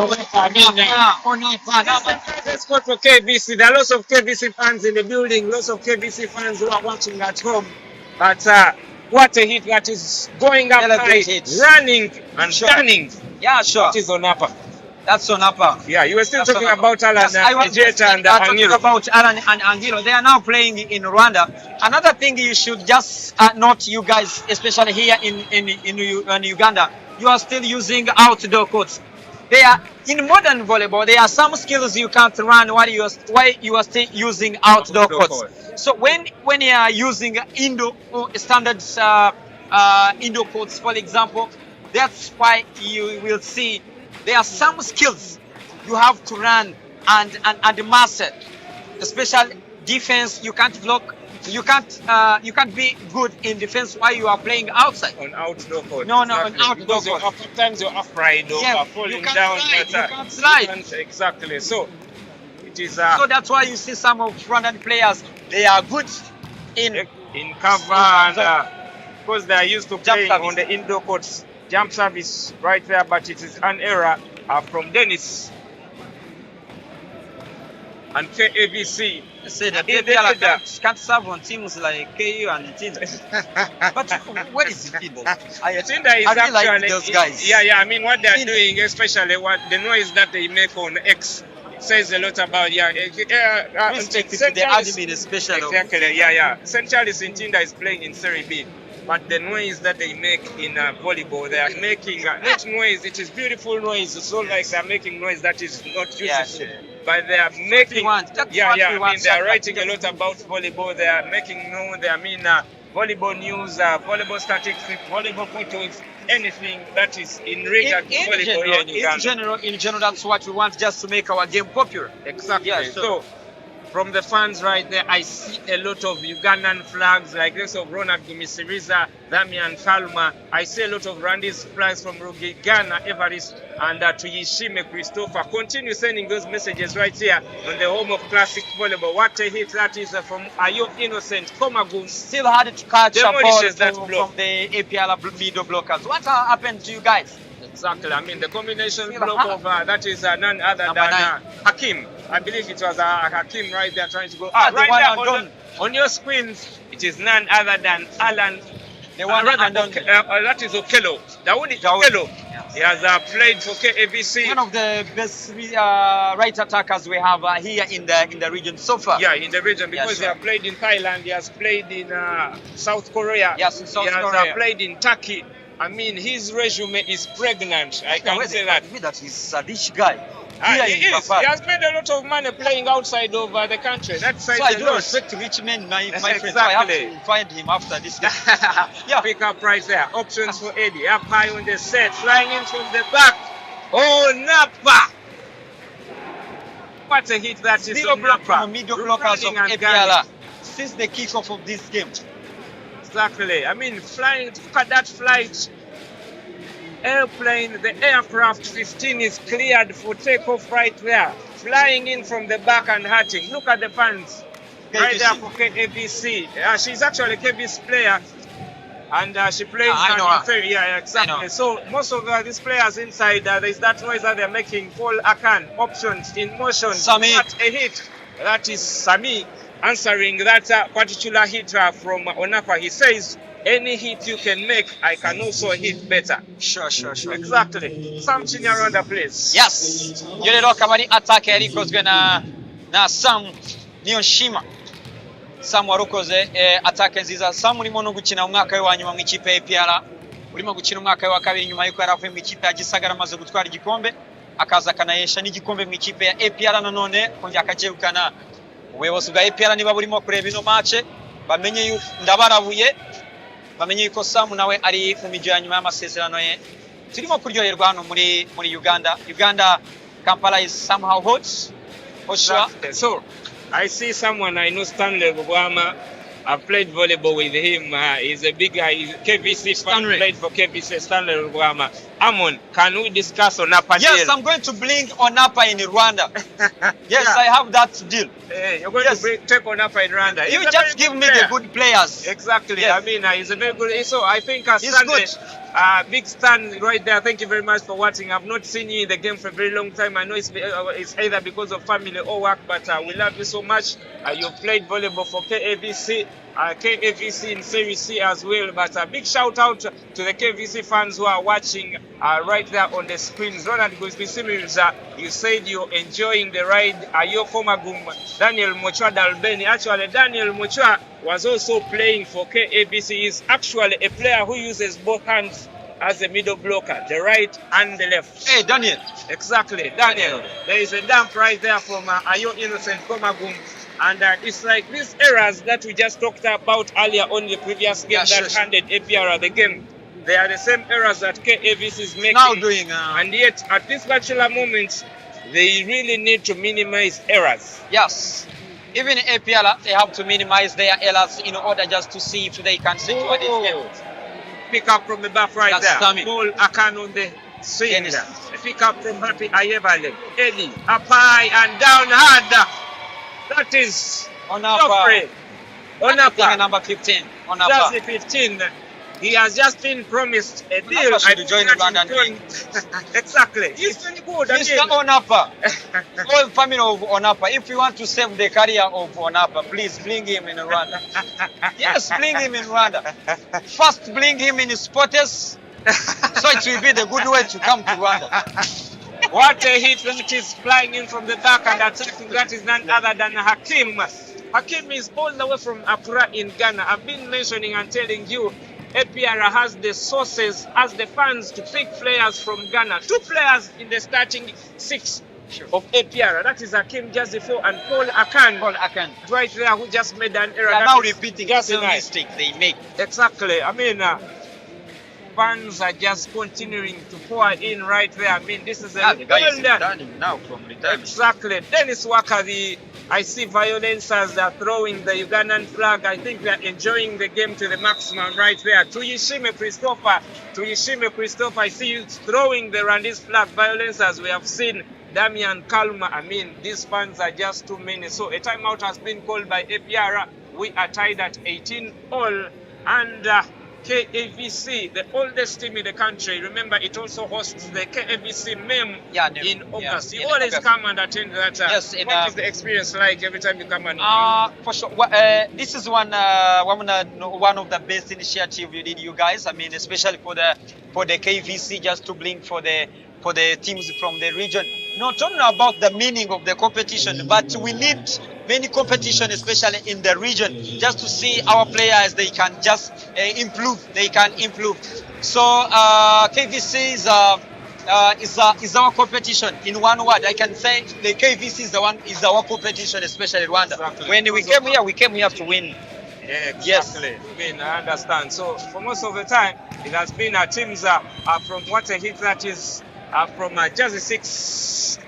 let's go for Kavc. There are lots of Kavc fans in the building, lots of Kavc fans who are watching at home. But what a hit that is going up high, running and turning. Yeah, sure. That is Onapa. That's Onapa. Yeah, you were still talking about Alan and Angiro. About Alan and Angiro. They are now playing in Rwanda. Another thing you should just note, you guys, especially here in Uganda, you are still using outdoor courts. They are in modern volleyball. There are some skills you can't run while you are still using outdoor courts. So when you are using indoor standards indoor courts, for example, that's why you will see there are some skills you have to run and master. Especially defense, you can't block. You can't be good in defense while you are playing outside. On outdoor court. No, on outdoor court. Sometimes you're upright or falling down. You can't slide. Exactly. So it is. So that's why you see some of Rwandan players. They are good in cover and because they are used to playing on the indoor courts. Jump service right there, but it is an error from Dennis and Kavc. Say that they can't serve on teams like KU and Tinda. But what is Tinda? Tinda is really like those guys. Yeah. I mean, what they are doing, especially what the noise that they make on X, says a lot about respect to the admin, especially. Exactly. Yeah. St. Charles in Tinda is playing in Serie B. But the noise that they make in volleyball, they are making not noise. It is beautiful noise. It's not like they are making noise that is not useful. But they are making. I mean, they are writing a lot about volleyball. They are making known. Volleyball news, volleyball statistics, volleyball photos, anything that is in regard to volleyball. In general, that's what we want, just to make our game popular. Exactly. Yeah, so from the fans right there, I see a lot of Ugandan flags, like this of Ronald Gumisiriza, Damian Kalma. I see a lot of Rwandese flags from Rugigana, Evarist, and Tuyishime Christopher. Continue sending those messages right here on the home of classic volleyball. What a hit that is from Ayo Innocent Komagun. Still hard to catch a ball from the APL middle blockers. What happened to you guys? Exactly. I mean, the combination block of that is none other than Hakim. I believe it was Hakim right there trying to go. Right there on your screen, it is none other than Alan. The one that is Okello. Dawoodi Okello. Yes. He has played for Kavc. One of the best right attackers we have here in the region so far. Yeah, in the region because he has played in Thailand. He has played in South Korea. Yes, in South Korea. He has played in Turkey. I mean, his resume is pregnant. I can say that. That he's a rich guy. He is. He has made a lot of money playing outside of the country. That's so I do respect rich men, my friend. So I have to find him after this game. Pick up right there. Options for Eddie. Up high on the set. Flying in from the back. Oh, Napa. What a hit that is Zero on block Napa. from middle blockers of Running and APR gunning. since the kickoff of this game. Exactly. I mean, flying, look at that flight. Airplane, the aircraft 15 is cleared for takeoff right there. Flying in from the back and hurting. Look at the fans. Right there for KABC. She's actually a KBC player. And she plays I know her. yeah, exactly. So most of these players inside, there's that noise that they're making. Paul Akan, options in motion. Sami. What a hit. That is Sami answering that particular hit from Onapa. He says, any hit you can make, I can also hit better. Sure. Exactly. Something around the place. Yes. Yo rero akaba ari attack yari ikozwe na Sam Niyonshima. Sam warukoze attack nziza. Sam urimo no gukina umwaka we wa nyuma mu ikipe ya APR. Urimo gukina umwaka we wa kabiri nyuma yuko yaravuye mu ikipe ya Gisagara amaze gutwara igikombe. Akaza kanayesha n'igikombe mu ikipe ya APR nanone kongera akajegukana. Ubuyobozi bwa APR niba burimo kureba ino match bamenye ndabarabuye. Bamenye yuko Sam nawe ari mu mijyo ya nyuma y'amasezerano ye. Turimo kuryoherwa hano muri Uganda. Uganda, Kampala is somehow hot. Sure. So, I see someone I know, Stanley Bugwama. I've played volleyball with him. He's a big guy. He's KVC fan. Played for KVC. Stanley Bugwama. Amon, can we discuss on Napa deal? Yes, I'm going to bring on Napa in Rwanda. Yes, I have that deal. You're going to take on Napa in Rwanda. You just give me the good players. Exactly. Yes. I mean, he's a very good. So I think He's Stanley, good. big Stan right there. Thank you very much for watching. I've not seen you in the game for a very long time. I know it's either because of family or work, but we love you so much. You've played volleyball for KABC. KVC in Series C as well, but a big shout out to the KVC fans who are watching right there on the screens. Ronald Guzbisimirza, you said you're enjoying the ride. Ayoko Magum, Daniel Mochwa Dalbeni. Actually, Daniel Mochwa was also playing for KABC. He's actually a player who uses both hands as a middle blocker, the right and the left. Hey, Daniel. Exactly, Daniel. There is a dump right there from Ayo Innocent Komagum. And it's like these errors that we just talked about earlier on the previous game handed APR the game. They are the same errors that KAVC is making. Now doing. And yet, at this particular moment, they really need to minimize errors. Yes. Even APR, they have to minimize their errors in order just to see if they can secure this game. Pick up from the back right there. Paul Akan on the swing. Pick up from Happy Ayebale. Eddie, up high and down hard. That is Onapa. Onapa. Number 15. Onapa. That's the 15. He has just been promised a deal. I should join Rwanda. Exactly. He's very good. Mr. Onapa. All family of Onapa. If you want to save the career of Onapa, please bring him in Rwanda. Yes, bring him in Rwanda. First, bring him in Sports. So it will be the good way to come to Rwanda. What a hit that is flying in from the back and attacking. That is none other than Hakim. Hakim is all the way from Accra in Ghana. I've been mentioning and telling you, APR has the sources, has the funds to pick players from Ghana. 2 players in the starting 6 of APR. That is Hakim Jazifo and Paul Akan. Paul Akan. Right there, who just made an error. They are now repeating the same mistake they make. Exactly. I mean, fans are just continuing to pour in right there. I mean, this is a the guy is returning now from retirement. Exactly. Dennis Walker, I see violencers are throwing the Ugandan flag. I think they are enjoying the game to the maximum right there. Tuyishime Christopher, I see you throwing the Rwandese flag. Violencers, we have seen Damian Kalma. I mean, these fans are just too many. So a timeout has been called by APR. We are tied at 18 all. And KAVC, the oldest team in the country. Remember, it also hosts the KAVC MEM in August. You always come and attend that. Yes, what is the experience like every time you come and? For sure. This is one of the best initiatives you did, you guys. I mean, especially for the KVC, just to bring for the teams from the region. Not only about the meaning of the competition, but we need many competition, especially in the region, just to see our players. They can just improve. They can improve. So KVC is our competition. In one word, I can say the KVC is our competition, especially Rwanda. Exactly. When we came here to win. Yeah, exactly. Yes. I mean, I understand. So for most of the time, it has been our teams from what a hit that is from Jersey 6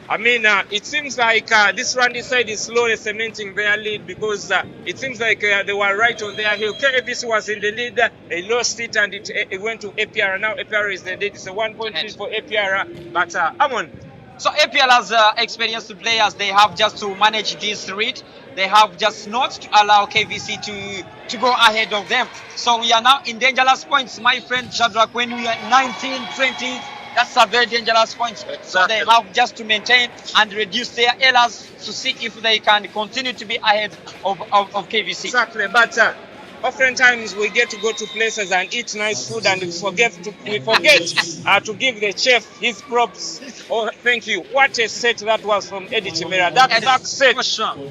I mean, it seems like this Randy side is slowly cementing their lead because it seems like they were right on their heel. KVC was in the lead, they lost it and it went to APR. Now APR is the lead. It's a 1-point lead for APR. But Amon. So APL has experienced players. They have just to manage this read. They have just not to allow KVC to go ahead of them. So we are now in dangerous points, my friend Shadrach. When we are 19, 20, that's a very dangerous point. So they have just to maintain and reduce their errors to see if they can continue to be ahead of KVC. Exactly, but oftentimes we get to go to places and eat nice food and we forget to give the chef his props. Oh, thank you. What a set that was from Eddie Chimera. That back set to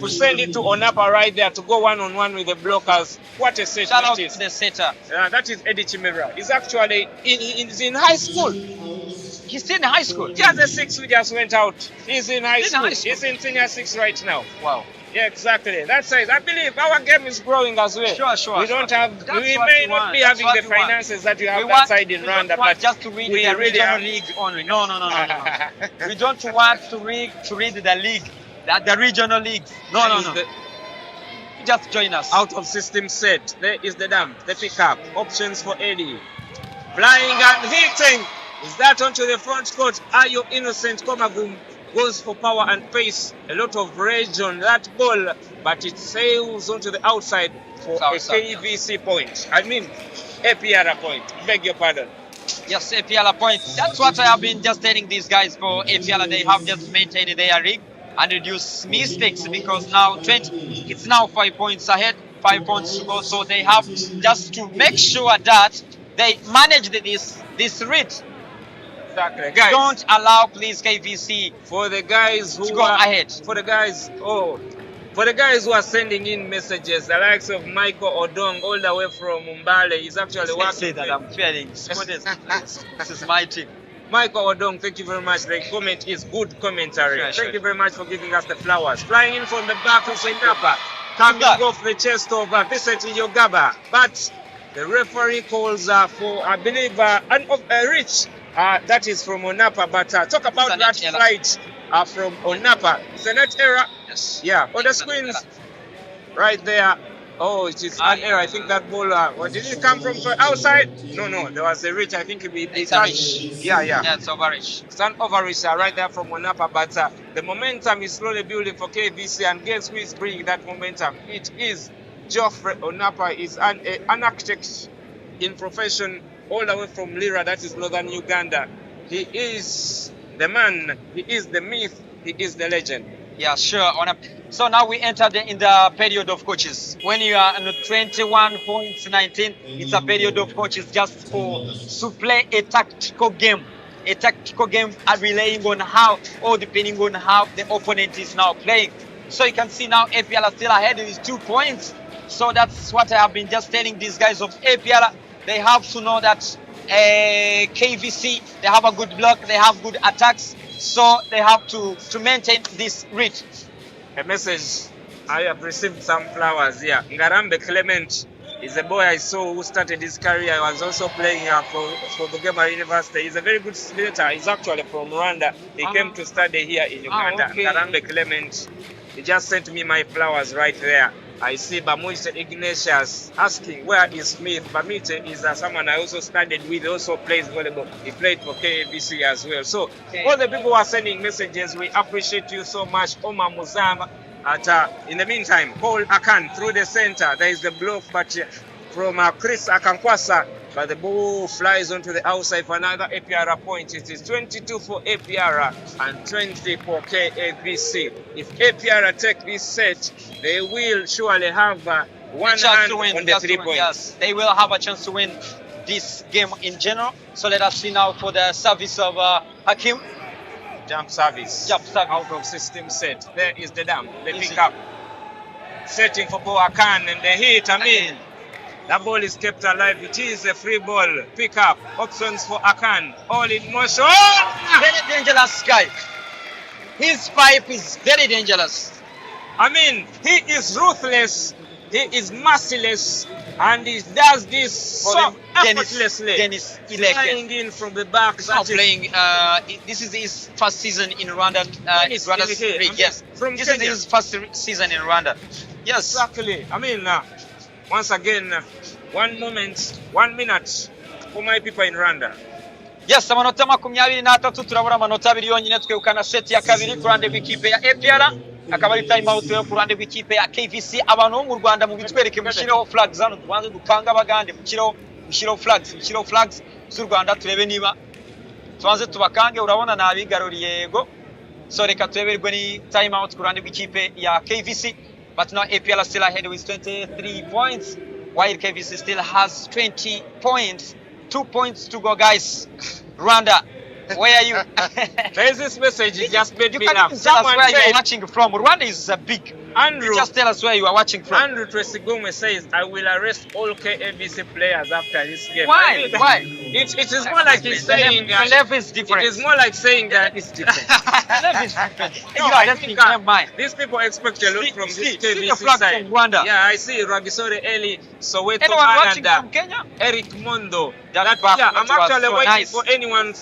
send it to Onapa right there to go one-on-one with the blockers. What a set Shout that out is. to the setter. That is Eddie Chimera. He's actually he's in high school. He's still in high school. Yeah, the 6 who just went out. He's in high school. High school. He's in senior 6 right now. Wow. Yeah, exactly. That's it. I believe our game is growing as well. Sure. We don't have. We may not be having the finances that you have that side in Rwanda, but just to read the regional league only. No. We don't want to read the league, the regional league. No. Just join us. Out of system set. There is the dam, the pickup. Options for Eddie. Flying and hitting. Is that onto the front court? Are you innocent? Komagum goes for power and pace. A lot of rage on that ball, but it sails onto the outside for a KVC point. I mean, APR point. Beg your pardon. Yes, APL point. That's what I have been just telling these guys for APL. They have just maintained their rig and reduced mistakes because now it's now 5 points ahead, 5 points to go. So they have just to make sure that they manage this read. Exactly. Guys, don't allow, please, KVC for the guys who to go ahead. For the guys who are sending in messages, the likes of Michael Odong, all the way from Mbale, he's actually working. Say that I'm feeling. This is my team. Michael Odong, thank you very much. The comment is good commentary. Thank you very much for giving us the flowers. Flying in from the back of Senapa, coming off the chest of Vincent Yogaba, but the referee calls for, I believe, a reach. That is from Onapa, but talk about that flight from Onapa. It's a net error. Yes. Yeah, on the screens, right there. Oh, it is an error. I think that ball, did it come from outside? No, there was a reach. I think it touched. Yeah, it's overreach. It's an overreach right there from Onapa, but the momentum is slowly building for KVC, and guess who is bringing that momentum? It is Geoffrey Onapa. Is an architect in profession, all the way from Lira, that is northern Uganda. He is the man, he is the myth, he is the legend. Yeah, sure. So now we enter in the period of coaches. When you are on 21.19, it's a period of coaches just to play a tactical game. A tactical game relying on how, or depending on how the opponent is now playing. So you can see now APL are still ahead with 2 points. So that's what I have been just telling these guys of APL. They have to know that KVC, they have a good block, they have good attacks, so they have to maintain this read. A message, I have received some flowers here. Ngarambe Clement is a boy I saw who started his career. He was also playing for Bugema University. He's a very good skater. He's actually from Rwanda. He came to study here in Uganda. Okay. Ngarambe Clement, he just sent me my flowers right there. I see Bamuite Ignatius asking, where is Smith? Bamite is someone I also studied with, also plays volleyball. He played for KBC as well. So, all the people who are sending messages, we appreciate you so much. Omar Muzama. In the meantime, Paul Akan through the center. There is the block, but from Chris Akankwasa. But the ball flies onto the outside for another APR point. It is 22 for APR and 20 for KVC. If APR take this set, they will surely have one hand to win on the 3 points. Yes, they will have a chance to win this game in general. So let us see now for the service of Hakim. Jump service. Out of system set. There is the dam. The pickup. Setting for Boakan and the hit. That ball is kept alive. It is a free ball. Pick up. Options for Akan. All in motion. Very dangerous guy. His pipe is very dangerous. He is ruthless. He is merciless and he does this so effortlessly. Dennis Flying in from the back. He's now playing. This is his first season in Rwanda. Rwanda's league. Yes, from this Kenya. is his first season in Rwanda. Yes, exactly. I mean, once again, 1 minute for my people in Rwanda. Yes, amanota 23 turabura amanota 2 yonyine twegukana set ya kabiri ku ruhande rw'ikipe ya APR akaba ari time out yo ku ruhande rw'ikipe ya KVC. Abantu bo mu Rwanda mu bitwereke mushireho flags hano tubanze dukanga abagande mushireho flags z'u Rwanda turebe niba tubanze tubakange. Urabona nabigaruriye yego, so reka tureberwe ni time out ku ruhande rw'ikipe ya KVC, but now APR still ahead with 23 points while KVC still has 20 points. 2 points to go, guys. Rwanda, where are you? There is this message you just made me laugh. Tell us where you are watching from. Rwanda is big. Andrew, just tell us where you are watching from. Andrew Tresigome says, I will arrest all KABC players after this game. Why? I mean, Why? It is more like he's saying the level is different. It is more like saying that it's different. The level is different. No, I think these people expect a lot from this KBC side. From Rwanda. Yeah, I see Ragisore Eli, Soweto Anyone watching Ananda, from Kenya? Eric Mondo. Yeah, I'm actually so waiting nice. for anyone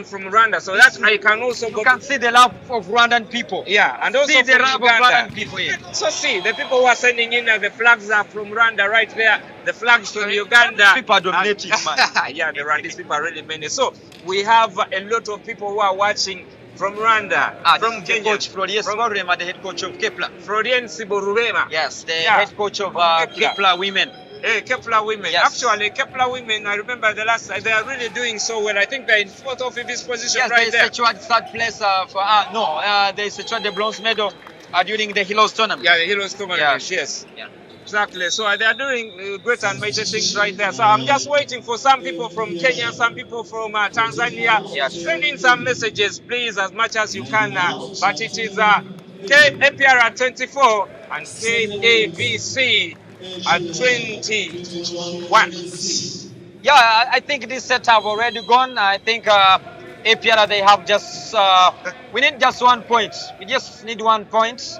from Rwanda, so that I can also you can see the love of Rwandan people. Yeah, and also see the love Uganda. of Rwandan people here. So see, the people who are sending in the flags are from Rwanda right there. The flags from Uganda. People are dominating, man. Yeah, the Rwandese people are really many. So we have a lot of people who are watching from Rwanda, from Kenya. Coach Florian Siborurema, the head coach of Kepler. Florian Siborurema. Yes, the head coach of Kepler women. Kepler women. Yes. Actually, Kepler women, I remember the last they are really doing so well. I think they're in 4th or 5th position right there. Yes, they secured 3rd place they secured the bronze medal during the Hilos tournament. Yeah, the Hilos tournament, yes. Yeah. Exactly. So they are doing great and major things right there. So I'm just waiting for some people from Kenya, some people from Tanzania. Yes. Send in some messages, please, as much as you can. But it is APR at 24 and KABC at 21. Yeah, I think this set have already gone. I think APR they have just we need just 1 point. We just need 1 point.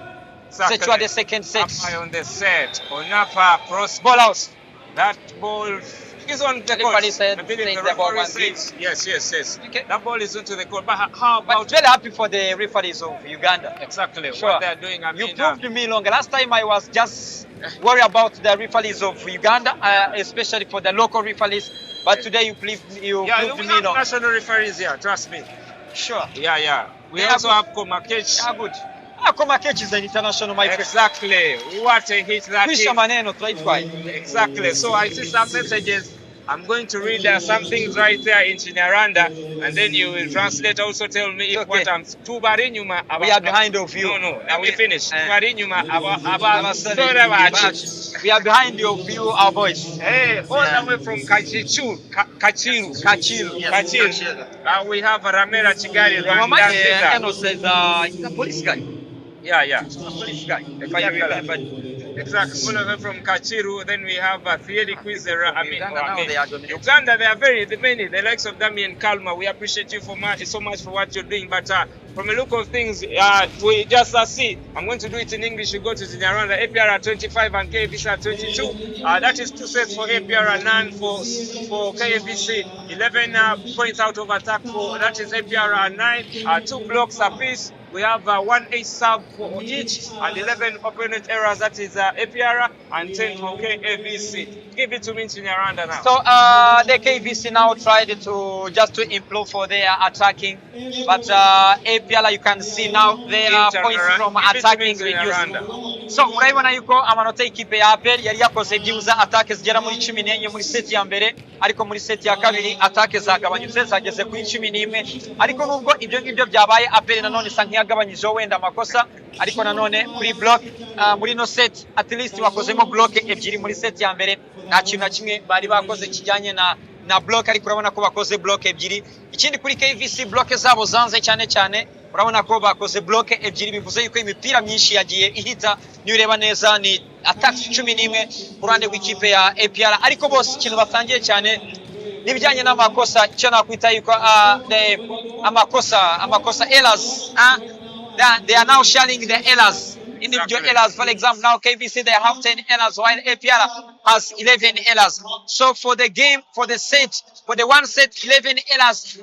Secure the second set. Up on the set. Onapa cross ball out. That ball is on the court. Yes. Okay. That ball is onto the court. But how about? But very happy for the referees of Uganda. Exactly. Sure. What they're doing. I mean, you proved me long. Last time I was just worried about the referees of Uganda, especially for the local referees. But today you proved me long. National referees here. Trust me. Sure. Yeah. We also have Komakech. Yeah, good. Komakech is an international, my friend. Exactly. What a hit that is. Exactly. So I see some messages. I'm going to read some things right there in Chinyarwanda, and then you will translate. Also tell me if what I'm Tubarinyuma. We are behind of you. No. Let me finish. Tubarinyuma We are behind of you, our boys. Hey, all the way from Kachiru. Yes. We have Ramera Chigari. Eno says he's a police guy. Yeah. Police guy. Exactly. All of them from Kachiru. Then we have Fieri Kwizera. Uganda, they are very many. The likes of Damien Kalma. We appreciate you so much for what you're doing. But from the look of things, we just see. I'm going to do it in English. You go to Zinyarwanda. APR at 25 and KFC at 22. That is 2 sets for APR and none for KFC. 11 points out of attack for that is APR and 9. 2 blocks apiece. We have 1 ace sub for each and 11 opponent errors. That is APR and 10 for KABC. Give it to me in Chinyarwanda now. So the KVC now tried to improve for their attacking, but APR you can see now their points from attacking reduced. So murabibona yuko amanota y'ikipe ya APR yari yakoze byibuza attack zigera muri 14 muri set ya mbere, ariko muri set ya kabiri attack zagabanyutse zageze kuri 11, ariko nubwo ibyo ngibyo byabaye APR nanone sanki yagabanyijeho wenda amakosa, ariko nanone kuri block muri no set at least wakozemo block ebyiri muri set ya mbere, nta kintu na kimwe bari bakoze kijyanye na block, ariko urabona ko bakoze block ebyiri. Ikindi kuri KVC block zabo zanze cyane urabona ko bakoze block ebyiri, bivuze yuko imipira myinshi yagiye ihita. Ni ureba neza ni attack 11 kurande w'ikipe ya APR, ariko bose ikintu batangiye cyane nibijyanye n'amakosa. Icyo nakwita yuko amakosa errors, they are now sharing the errors individual errors. For example, now KVC, they have 10 errors, while APR has 11 errors. So for the game, for the set, for the one set, 11 errors,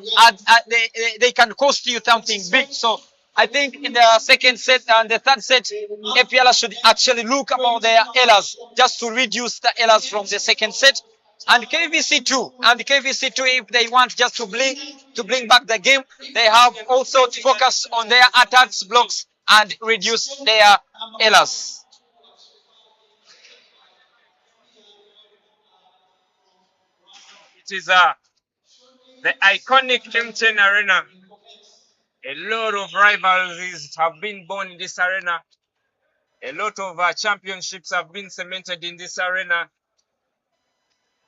they can cost you something big. So I think in the second set and the third set, APR should actually look about their errors just to reduce the errors from the second set. And KVC too, if they want just to bring back the game, they have also to focus on their attacks, blocks, and reduce their errors. It is the iconic M10 Arena. A lot of rivalries have been born in this arena. A lot of championships have been cemented in this arena.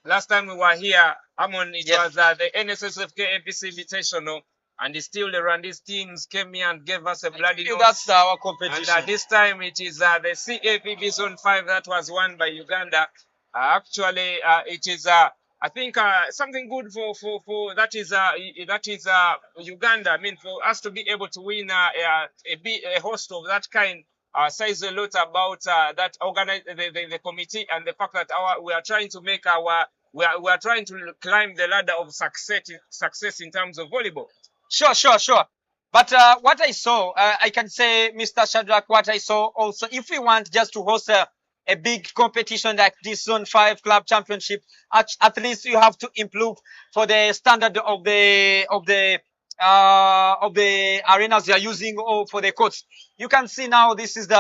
Last time we were here, Amon, it was the NSSFK APC Invitational, and still the Randis teams came here and gave us a bloody nose. That's our competition. And this time it is the CAPB Zone 5 that was won by Uganda. Actually, it is I think something good for that is Uganda. I mean, for us to be able to win a host of that kind says a lot about that the committee, and the fact that we are trying to make we are trying to climb the ladder of success in terms of volleyball. Sure. But what I saw, I can say, Mr. Shadrach, what I saw also, if we want just to host a big competition like this Zone 5 Club Championship, at least you have to improve for the standard of the arenas they are using, or for the courts. You can see now this is the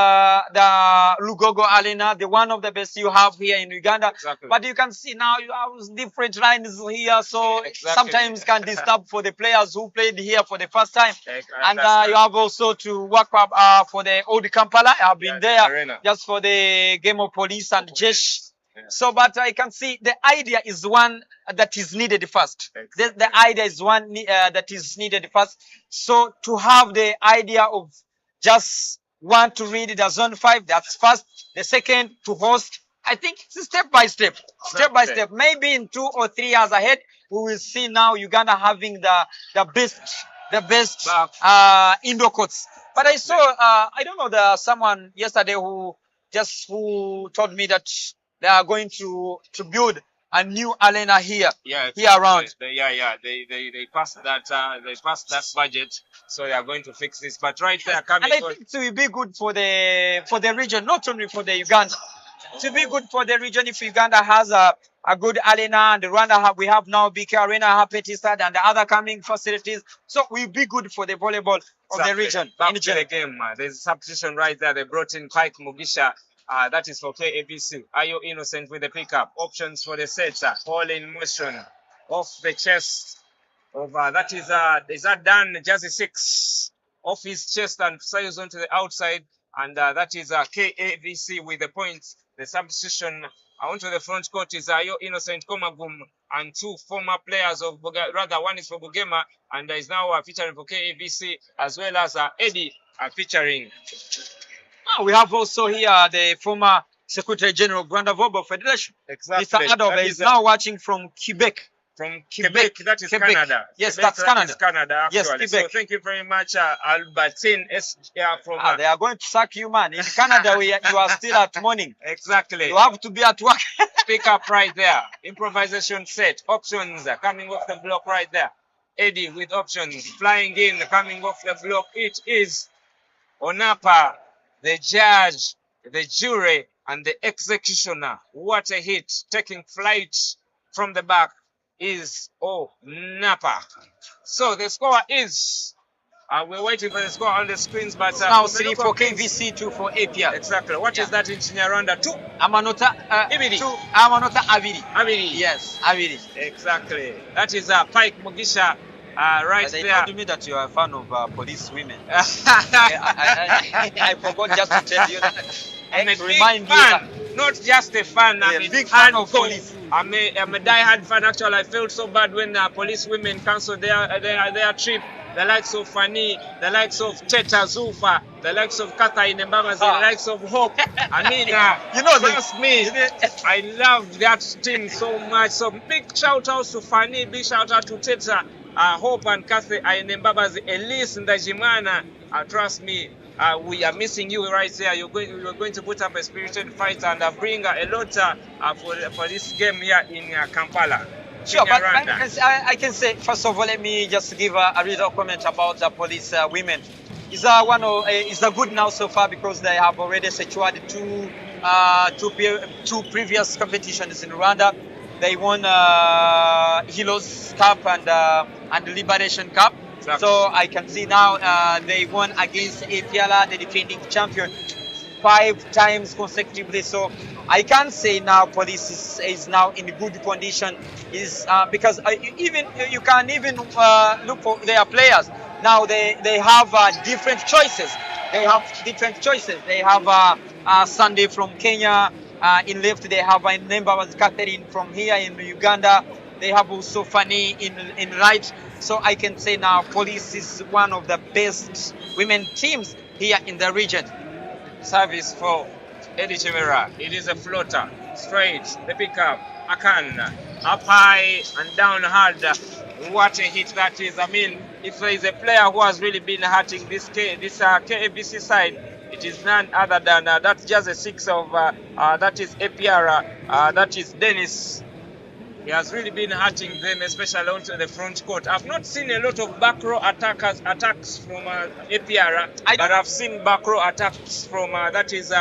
Lugogo Arena, the one of the best you have here in Uganda. Exactly. But you can see now you have different lines here, so sometimes can disturb for the players who played here for the first time. And you have also to work up for the old Kampala. I've been there just for the game of police and Jesh. Yeah. So, but I can see the idea is one that is needed first. The idea is one that is needed first. So, to have the idea of just want to read the Zone 5, that's first. The second, to host. I think it's step by step. Maybe in 2 or 3 years ahead, we will see now Uganda having the best indoor courts. But I saw, I don't know, someone yesterday who told me that they are going to build a new arena here around. They passed that budget, so they are going to fix this. But right there, coming, and I think it will be good for the region, not only for the Uganda. It will be good for the region if Uganda has a good arena, and Rwanda we have now BK Arena, Petistad, and the other coming facilities. So it will be good for the volleyball of the region. Back to the game, there's a substitution right there. They brought in Pike Mugisha. That is for KAPC. Are you innocent with the pickup? Options for the set. Ball in motion. Off the chest of that is that done? Jersey 6 off his chest and sails onto the outside, and that is KAVC with the points. The substitution onto the front court is Ayo Innocent Komagum and 2 former players of one is for Bugema and is now featuring for KAVC, as well as Eddie featuring. We have also here the former Secretary General of Rwanda Volleyball Federation. Exactly. Mr. Adobe is now watching from Quebec. From Quebec, that is Quebec. Canada. Yes, Quebec, that's Canada. Is Canada, actually. Yes, Quebec. So thank you very much, Albertine from. They are going to sack you, man. In Canada, you are still at morning. Exactly. You have to be at work. Pick up right there. Improvisation set. Options coming off the block right there. Eddie with options. Flying in, coming off the block. It is Onapa, the judge, the jury, and the executioner. What a hit. Taking flight from the back is Napa. So the score is, we're waiting for the score on the screens, but now 3 for KVC, 2 for APR. Exactly. What is that in Chinyarwanda? 2 amanota Ibiri. 2 amanota abiri. Yes, abiri. Exactly. That is Pike Mugisha right they there. told me that you are a fan of police women. I forgot just to tell you that. I'm a big Remind you fan, that. not just a fan. I'm a big fan of hardcore. police. I'm a die-hard fan. Actually, I felt so bad when police women cancelled their trip. The likes of Fani, the likes of Teta Zufa, the likes of Kata Inembamazi, the likes of Hope. I mean, trust me, I love that team so much. So big shout out to Fani, big shout out to Teta, Hope and Kathy Inembabazi, Elise Ndajimana. Trust me, we are missing you right there. You're going to put up a spirited fight and bring a lot for this game here in Kampala. Sure, but Rwanda. I can say, first of all, let me just give a little comment about the police women. Is a good now so far because they have already secured two previous competitions in Rwanda. They won Heroes Cup and Liberation Cup. Exactly. So I can see now they won against APR, the defending champion, 5 times consecutively. So I can say now police is now in good condition. Is because you can even look for their players. Now they have different choices. They have Sunday from Kenya. In left they have a member was Catherine from here in Uganda. They have also Fanny in right. So I can say now police is one of the best women teams here in the region. Service for Eddie Chimera. It is a floater. Straight. The pickup. Akan. Up high and down hard. What a hit that is. I mean, if there is a player who has really been hurting this KABC side, it is none other than that's just a 6 of that is APR. That is Dennis. He has really been hurting them, especially onto the front court. I've not seen a lot of back row attacks from APR, but I've seen back row attacks from that is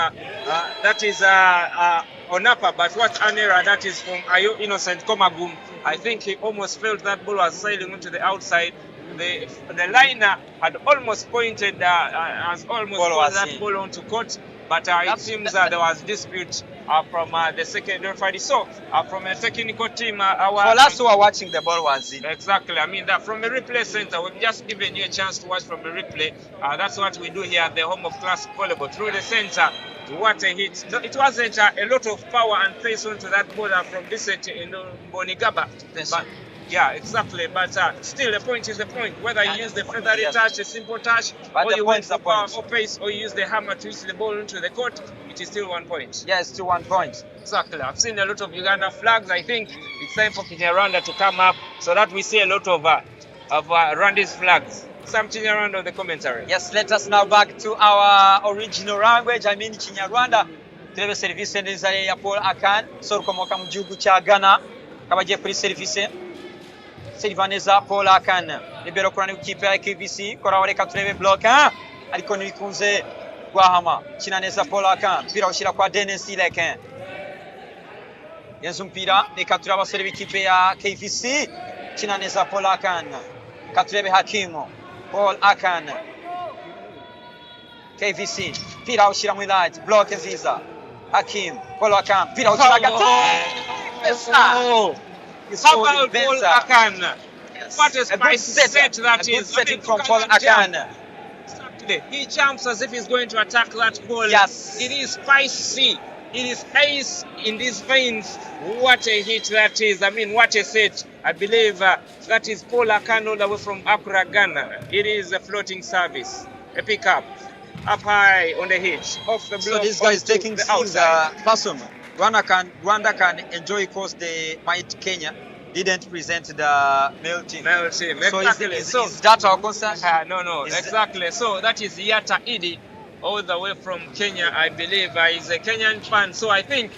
Onapa. But what an error that is from Ayo Innocent Komagum. I think he almost felt that ball was sailing onto the outside. The liner had almost pointed, has almost pulled that ball onto court. But it seems there was dispute from the second referee. So from a technical team, for us who are watching, the ball was in. Exactly. I mean that from a replay center, we've just given you a chance to watch from a replay. That's what we do here at the home of classic volleyball. Through the center, what a hit! It wasn't a lot of power and pace onto that ball from Vincent in Bonigaba. But yeah, exactly. But still, the point is the point. Whether you use the feathery touch, a simple touch, or you went for power or pace, or you use the hammer to use the ball into the court, it is still 1 point. Yeah, it's still 1 point. Exactly. I've seen a lot of Uganda flags. I think it's time for Kinyarwanda to come up so that we see a lot of Rwanda's flags. Some Kinyarwanda on the commentary. Yes, let us now back to our original language. I mean Kinyarwanda. Turebe service neza ya Paul Akan, sorukomoka mu gihugu cya Ghana. Kabagiye kuri service. Silvaneza Paul Akan. Libero kurani ikipe ya Kavc. Kora reka turebe block. Ariko nibikunze Gwahama. Kina neza Paul Akan. Mpira ushira kwa Dennis Ileken. Yenzu mpira reka turebe abasore b'ikipe ya Kavc. Kina neza Paul Akan. Katurebe Hakimu. Paul Akan. Kavc. Mpira ushira mu light. Block nziza. Hakim. Paul Akan. Mpira ushira gati. How about Paul Akan? Yes. What a spicy set that is. is. Setting from Paul Akan. Exactly. He jumps as if he's going to attack that ball. Yes. It is spicy. It is ice in these veins. What a hit that is. I mean, what a set. I believe that is Paul Akan all the way from Accra, Ghana. It is a floating service. A pickup. Up high on the hit. Off the block. So this guy is taking the things outside. personal. Rwanda can enjoy because the might Kenya didn't present the male team. So exactly. Is that our concern? No, exactly. So that is Yata Idi, all the way from Kenya, I believe. He's a Kenyan fan. So I think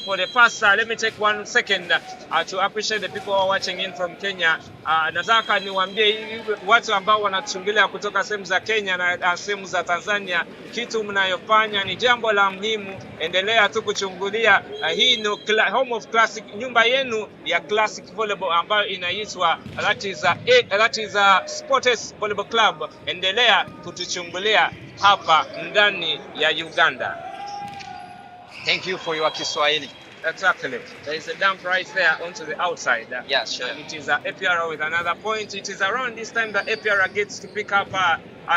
for the first, let me take 1 second to appreciate the people who are watching in from Kenya. Nataka niwaambie watu ambao wanatuchungulia kutoka sehemu za Kenya na sehemu za Tanzania, kitu mnayofanya ni jambo la muhimu. Endelea tu kuchungulia. Hii ni home of classic, nyumba yenu ya classic volleyball ambayo inaitwa that is Sports Volleyball Club. Endelea kutuchungulia hapa ndani ya Uganda. Thank you for your Kiswahili. Exactly. There is a dump right there onto the outside. Yeah, sure. And it is APR with another point. It is around this time that APR gets to pick up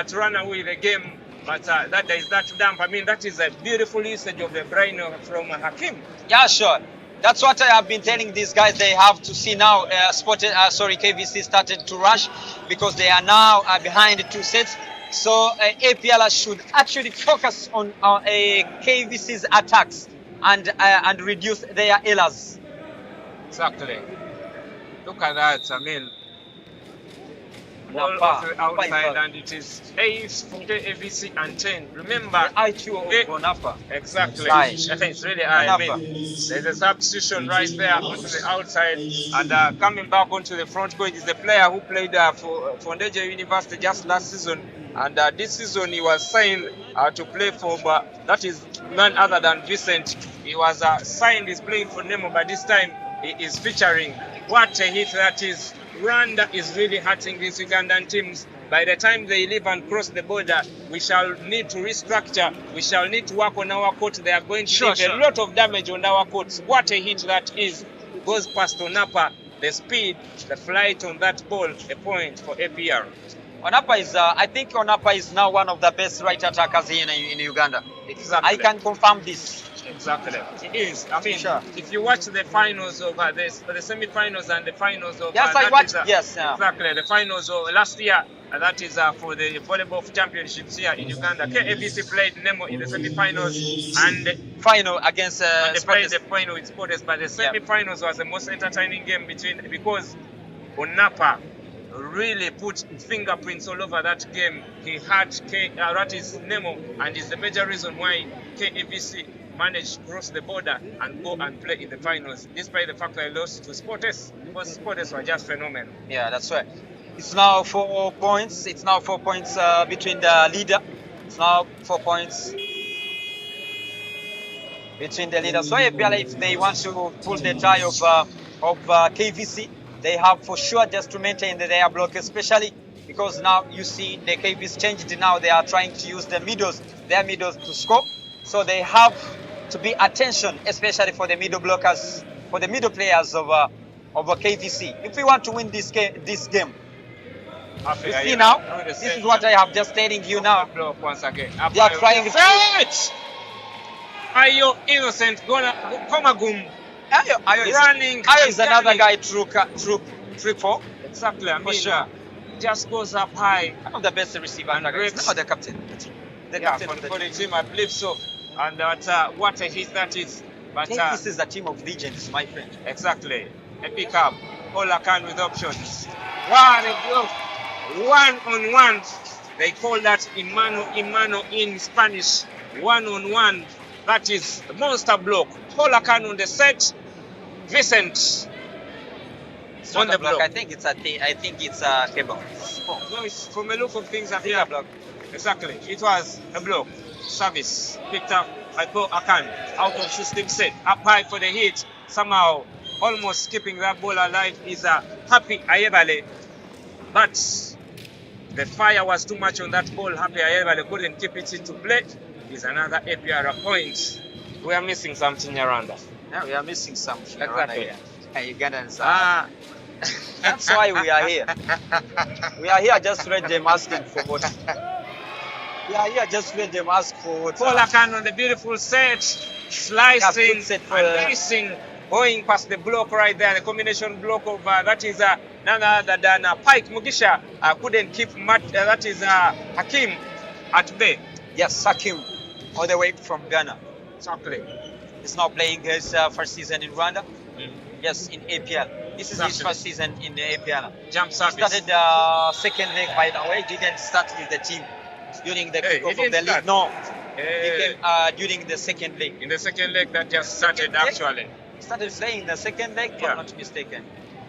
to run away the game. But that is that dump. I mean, that is a beautiful usage of the brain from Hakim. Yeah, sure. That's what I have been telling these guys. They have to see now. Kavc started to rush because they are now behind 2 sets. So APL should actually focus on KVC's attacks and reduce their errors. Exactly. Look at that. I mean, Ball Napa. off the outside, Napa. and it is 8 for KVC and 10. Remember, The IQ they- of Napa. exactly. High. It's really high. I Napa. mean, there's a substitution right there onto the outside, and coming back onto the front court is the player who played for Ndeje University just last season, and this season he was signed to play for, that is none other than Vincent. He was signed, he's playing for Nemo, but this time he is featuring. What a hit that is. Rwanda is really hurting these Ugandan teams. By the time they leave and cross the border, we shall need to restructure. We shall need to work on our court. They are going to leave a lot of damage on our courts. What a hit that is. Goes past Onapa. The speed, the flight on that ball, a point for APR. Onapa is, I think Onapa is now one of the best right attackers here in Uganda. Exactly. I can confirm this. Exactly. It is. I mean, Sure. if you watch the finals of the semi-finals and the finals of Yes, I that watched. is, Yes. exactly, the finals of last year, that is for the volleyball championships here in Uganda. KABC played Nemo in the semi-finals and Final against they played Sporters. the final with Sporters, but the semi-finals was the most entertaining game because Onapa really put fingerprints all over that game. He had that is Nemo, and is the major reason why KABC managed to cross the border and go and play in the finals, despite the fact that I lost to Sporters, because Sporters were just phenomenal. Yeah, that's right. It's now 4 points. It's now 4 points between the leader. It's now 4 points between the leader. So APL, if they want to pull the tie of KVC, they have for sure just to maintain their block, especially because now you see the KVC changed. Now they are trying to use their middles to score. So they have to be attention, especially for the middle blockers, for the middle players of KVC. If we want to win this game, you see now, this is what I have just telling you now. Block once again. They are trying to Fetch! Ayo innocent gonna Komagum running. Ayo is another guy through four. Exactly. I For mean, sure. Just goes up high. One of the best receivers. Great. Now the captain. The Yeah, captain of the for team. the team, I believe so. And that what a hit that is. But This is a team of legends, my friend. exactly. A pickup. Olakan with options. What a block. 1-on-1. They call that imano in Spanish. 1-on-1. That is the monster block. Olakan on the set. Vincent It's on not the a block. block. I think it's a cable. No, it's from the look of things up here. Block. Exactly. It was a block. Service. Picked up by Paul Akan. Out of system set. Up high for the hit. Somehow almost keeping that ball alive is a Happy Ayebale. But the fire was too much on that ball. Happy Ayebale couldn't keep it into play. Is another APR point. We are missing something around us. Yeah, we are missing some. Exactly. Ugandans. That's why we are here. We are here just to let them asking for what. We are here just to let them ask for what. Paul Akan on the beautiful set, slicing good set for and racing, going past the block right there. The combination block of that is none other than Pike Mugisha couldn't keep that is Hakim at bay. Yes, Hakim, all the way from Ghana. Exactly. He's now playing his first season in Rwanda. Yes, in APL. This is his first season in the APL. Jump service. Started the second leg, by the way. Didn't start with the team during the kickoff of the league. No, he came during the second leg. In the second leg that just started actually. Started playing in the second leg, if I'm not mistaken.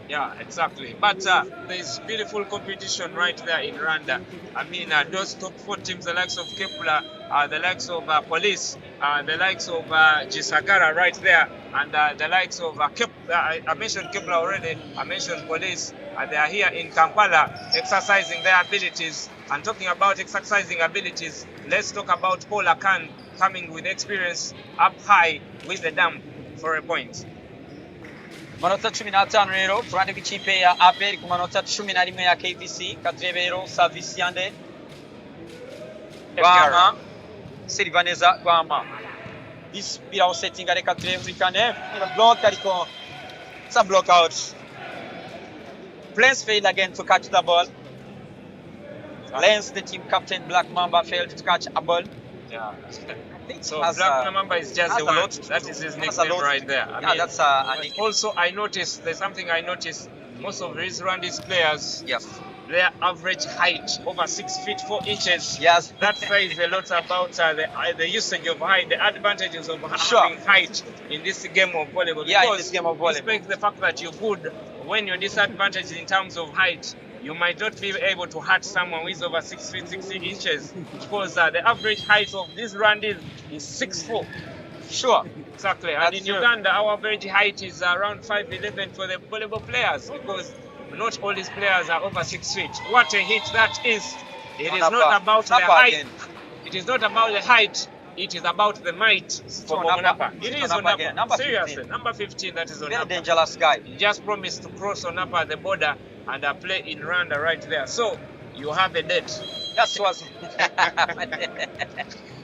Yeah, exactly. But there's beautiful competition right there in Rwanda. I mean, those top 4 teams, the likes of Kepler, the likes of Police, the likes of Gisagara right there, and the likes of Kepler. I mentioned Kepler already. I mentioned Police. They are here in Kampala exercising their abilities. And talking about exercising abilities, let's talk about Paul Akan coming with experience up high with the dump for a point. Manota 15 rero kurande rw'ikipe ya APR ku manota 11 ya KVC. Katurebe rero service yande Rwama Silvaneza Rwama this bira setting areka turebe kane block ariko it's a block out. Players failed again to catch the ball. Lens, the team captain Black Mamba, failed to catch a ball. Yeah. So Has, Black Mamba is just the one. lot That is his has a nickname lot right there. I Yeah, mean, that's a nickname. also I noticed there's something I noticed. Most of these Rwandese players, Yes. their average height over 6 feet 4 inches. Yes. That says a lot about the usage of height, the advantages of Sure. having height in this game of volleyball. Yeah, in because this game of volleyball. despite the fact that you're good, when you're disadvantaged in terms of height, you might not be able to hurt someone who is over 6 feet 16 inches, because the average height of these Rwandese is 6'4". Sure. Exactly. And That's in true. Uganda, our average height is around 5'11" for the volleyball players, because not all these players are over 6 feet. What a hit that is! It is not about the height. Again. It is not about the height. It is about the might for Onapa. It is again. Onapa. Number Seriously, 15. number 15. That is Very Onapa. dangerous guy. He just promised to cross Onapa at the border and play in Rwanda right there. So you have a date. That was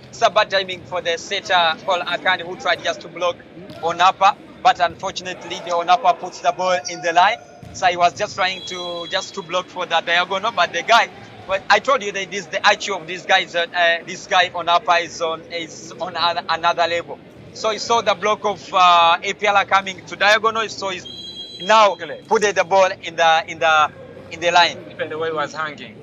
it's a bad timing for the setter Paul Akani, who tried just to block Onapa, but unfortunately the Onapa puts the ball in the line. So he was just trying to block for the diagonal, but the guy. But I told you that this the IQ of this guy this guy Onapa is on another level. So he saw the block of APL coming to diagonal, so he's now put the ball in the line. Even the way he was hanging.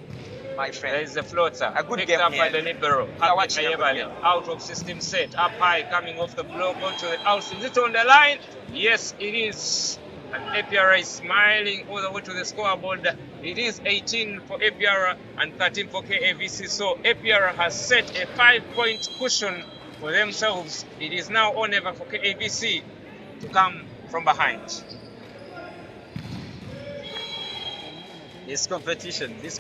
My friend. There is a floater. A good picked game up here. by the libero. Yeah, watch it. Out of system set. Up high, coming off the block onto the outside. Is it on the line? Yes, it is. And APR is smiling all the way to the scoreboard. It is 18 for APR and 13 for KAVC. So APR has set a 5-point cushion for themselves. It is now or never for KAVC to come from behind. This competition needs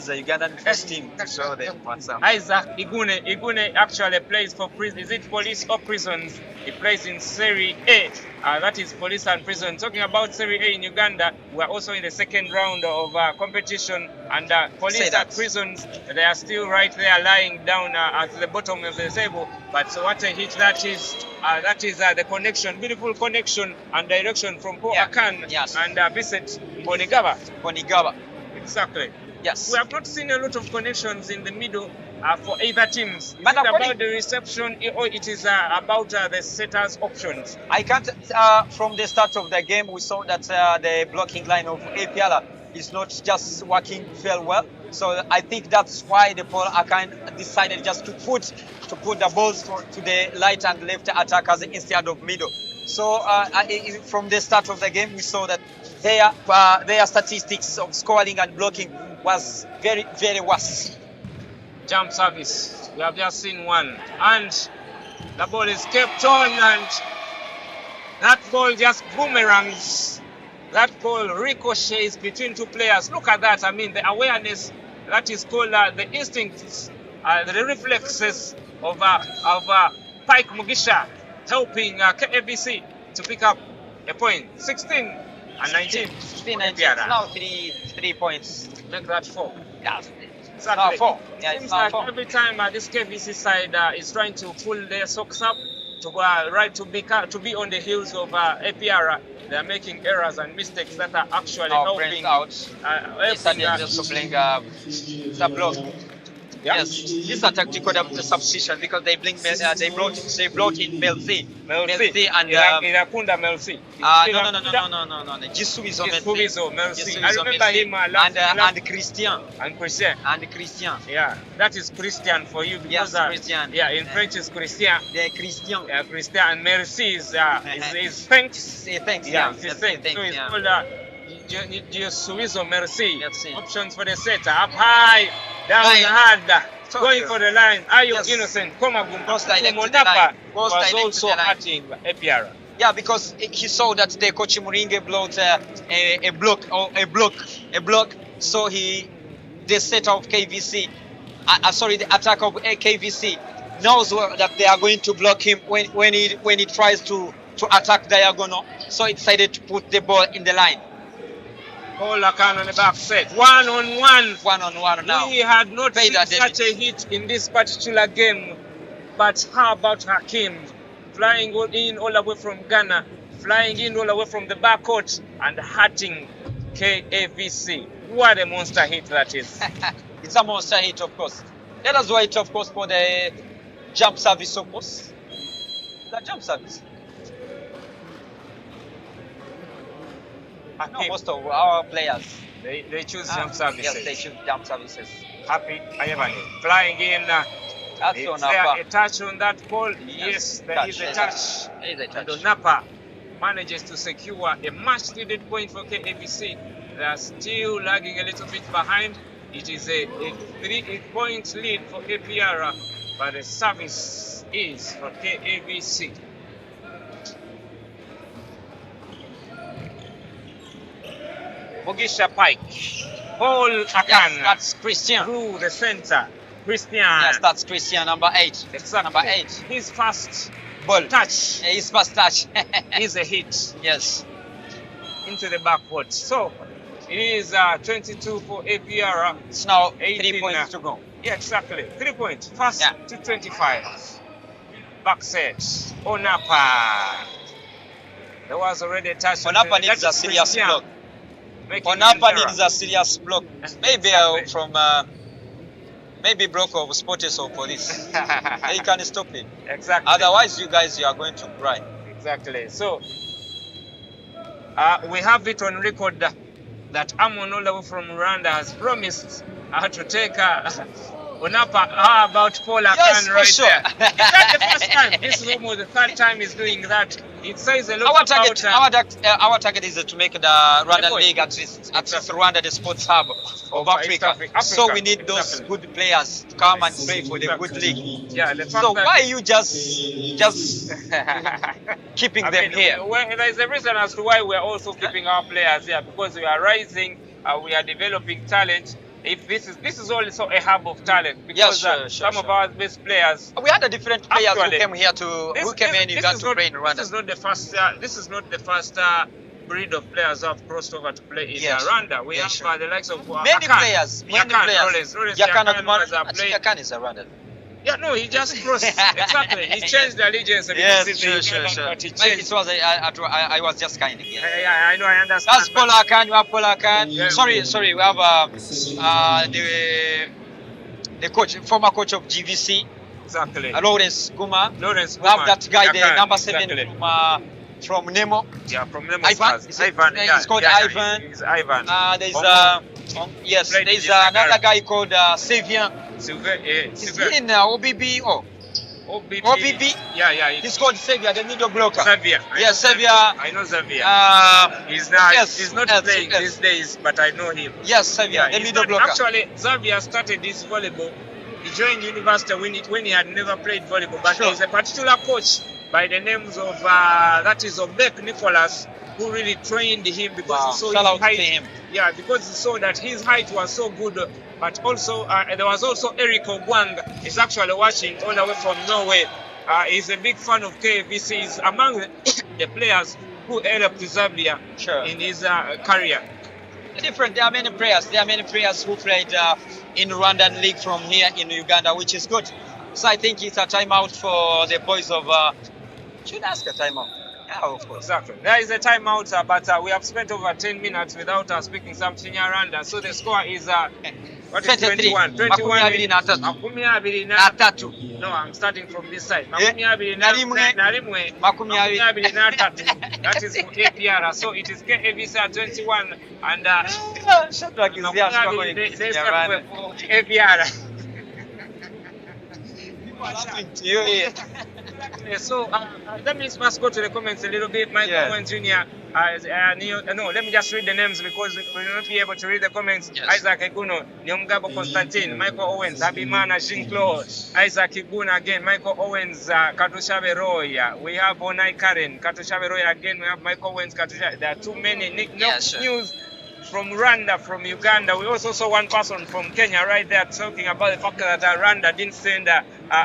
a Ugandan first team to show them what's up. Isaac Igune actually plays for is it police or prisons? He plays in Serie A. That is police and prison. Talking about Serie A in Uganda, we are also in the second round of competition, and police and prisons, they are still right there lying down at the bottom of the table. But so what a hit that is! That is the connection, beautiful connection and direction from Paul Akan and Vincent Bonigaba. Exactly. Yes. We have not seen a lot of connections in the middle for either teams. Is But it about the reception or it is about the setters' options? I can't. From the start of the game, we saw that the blocking line of APL is not just working very well. So I think that's why the Paul Akan decided just to put the balls to the right and left attackers instead of middle. So from the start of the game, we saw that their statistics of scoring and blocking was very, very worse. Jump service. We have just seen one. And the ball is kept on, and that ball just boomerangs. That ball ricochets between two players. Look at that. I mean, the awareness, that is called the instincts, the reflexes of Pike Mugisha, helping KAVC to pick up a point. 16 and 19. 16 and 19. Now 3 points. Make that 4. Yeah. Exactly. Now 4. Yeah, it's Seems now like 4. every time this KVC side is trying to pull their socks up to to be on the heels of APR, they are making errors and mistakes that are actually helping out. helping Just to bring the block. Yes, this is a tactical substitution because they brought in Melfi and Irakunda Melfi. No. Jisubizo Melfi. I remember him and Christian. And Christian. Yeah, that is Christian for you because Christian. Yeah, in French is Christian. The Christian. Yeah, Christian, and Merci is thanks. Thanks. Yeah, it's thanks. So it's called Jisubizo Merci. Options for the setter. Up high, down hard. Going for the line. Are you innocent? Monapa was also hurting APR. Yeah, because he saw that the coach Muringe blocked a block. So the setter of KVC, the attacker of KVC knows that they are going to block him when he tries to attack diagonal. So he decided to put the ball in the line. Paul Akan on the back set. One on one now. We had not seen such a hit in this particular game. But how about Hakim? Flying in all the way from Ghana, flying in all the way from the backcourt and hurting KAVC. What a monster hit that is. It's a monster hit, of course. Let us wait, of course, for the jump service, of course. The jump service. I know most of our players They choose jump services. Yes, they choose jump services. Happy Ayabani flying in. That's Is on there Napa. a touch on that ball? Yes, there is a touch. There is a touch. And Napa manages to secure a much-needed point for KAVC. They are still lagging a little bit behind. It is a 3-point lead for APR, but the service is for KAVC. Mugisha Pike. Paul Akan. Yes, that's Christian. Through the center. Christian. Yes, that's Christian, number 8. Exactly. Number 8. His first Ball. touch His first touch. is a hit Yes. into the backboard. So it is 22 for APR. It's now 18, 3 points to go. Yeah, exactly. 3 points. First Yeah. to 25. Back set. Onapa. There was already a touch. Onapa needs a serious block. Onapa needs a serious block. Maybe maybe block of Sporters or police. They can stop him. Exactly. Otherwise, you are going to cry. Exactly. So we have it on record that Amon Olawu from Rwanda has promised to take Onapa. How about Paul Akan Yes, right sure. there? Is that the first time? This is almost the third time he's doing that. It says a lot Our about our target is to make the Rwanda League at least Rwanda the sports hub of Africa. So we need those good players to come and play for the good league. Yeah, the fact So that why are you just keeping them here? Well, there is a reason as to why we are also keeping our players here, because we are rising, we are developing talent. If this is also a hub of talent, because some of our best players. We had a different players who came here who came in Uganda to play in Rwanda. This is not the first. This is not the first breed of players who have crossed over to play in Rwanda. We have the likes of many players. Yakan is a Rwanda. Yeah, no, he just crossed. Exactly, he changed the allegiance. Yes, sure. It was I was just kind of. Yeah, I know, I understand. That's Paul Akan. You have Paul Akan. Yeah. Sorry. We have the coach, former coach of GVC. Exactly. Lawrence Guma. We have that guy, the number 7 from Nemo. Yeah, from Nemo. Ivan. He's called Ivan. He's Ivan. There's another guy called Xavier. He's in OBB. OBB. Yeah. He's called Xavier, the middle blocker. Xavier. Yes, Xavier. I know Xavier. He's not playing these days, but I know him. Yes, Xavier, the middle blocker. Actually, Xavier started this volleyball. He joined university when he had never played volleyball, but there was a particular coach by the names of Obek Nicholas, who really trained him because he saw his height. Yeah, because he saw that his height was so good. But also, there was also Eric Ogwang. He's actually watching all the way from Norway. He's a big fan of KVC. He's among the players who helped Xavier in his career. There are many players who played in Rwandan League from here in Uganda, which is good. So I think it's a timeout for the boys of. Should ask a timeout. Yeah, of course. Exactly. There is a timeout, but we have spent over 10 minutes without speaking something Rwanda. So the score is 21. 21. No, I'm starting from this side. That is for APR. So it is KAVC 21 and APR. So that means must go to the comments a little bit. Michael Owens Jr. No, let me just read the names because we will not be able to read the comments. Isaac Eguno, Nyomgabo Constantine, Michael Owens, Abimana Jean-Claude, Isaac Iguna again, Michael Owens, Katushabe Roy. We have Onai Karen, Katushabe Roy again. We have Michael Owens, Katushabe. There are too many news from Rwanda, from Uganda. We also saw one person from Kenya right there talking about the fact that Rwanda didn't send a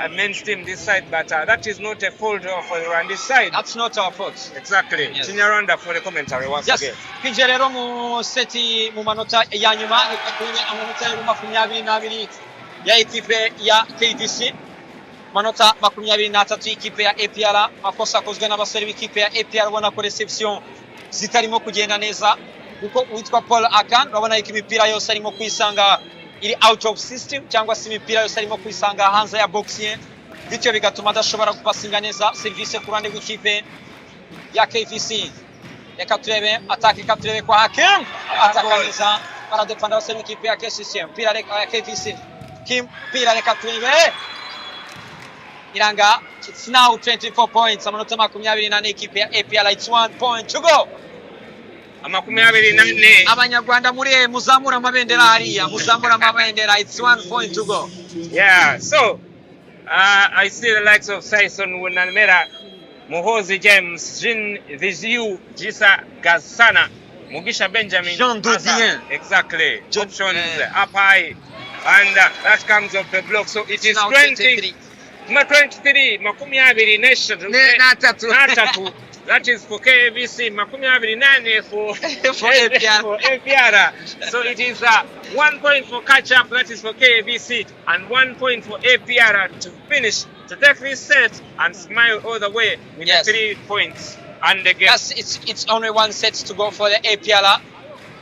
men's team this side, but that is not a fault for the Rwanda side. That's not our fault. Exactly. Yes. Rwanda for the commentary once again. Pinje rero mu seti mu manota ya nyuma amanota ya 22 ya ekipe ya KVC. Manota 23 ikipe ya APR, makosa akozwe n'abasore b'ikipe ya APR ubona ko reception zitarimo kugenda neza. Kuko witwa Paul Akan urabona ko imipira yose arimo kwisanga iri out of system cyangwa se imipira yose arimo kwisanga hanze ya box ye, bityo bigatuma adashobora kupasinga neza service ku ruhande rw'ikipe ya KVC. Reka turebe attack, kwa Hakim atakaniza baradefanda abasore b'ikipe ya KCC. Mpira reka KVC. Kim mpira reka tuive. Iranga, it's now 24 points. Amanota 24 ekipe ya APR. It's 1 point to go. Abanyarwanda muri muzamura amabendera hariya, muzamura amabendera. It's 1 point to go. Yeah, so I see the likes of Saison Wunamera, Mohozi James, Jean Viziu, Jisa Gazana, Mugisha Benjamin, Jean Dodien. Exactly. Options up high, and that comes off the block. So it is 23, makumi abiri n'eshatu. That is for KVC, makumi abiri nane for APR. So it is 1 point for catch up, that is for KVC, and 1 point for APR to finish, to take this set and smile all the way with the 3 points. And again, yes, it's only 1 set to go for the APR.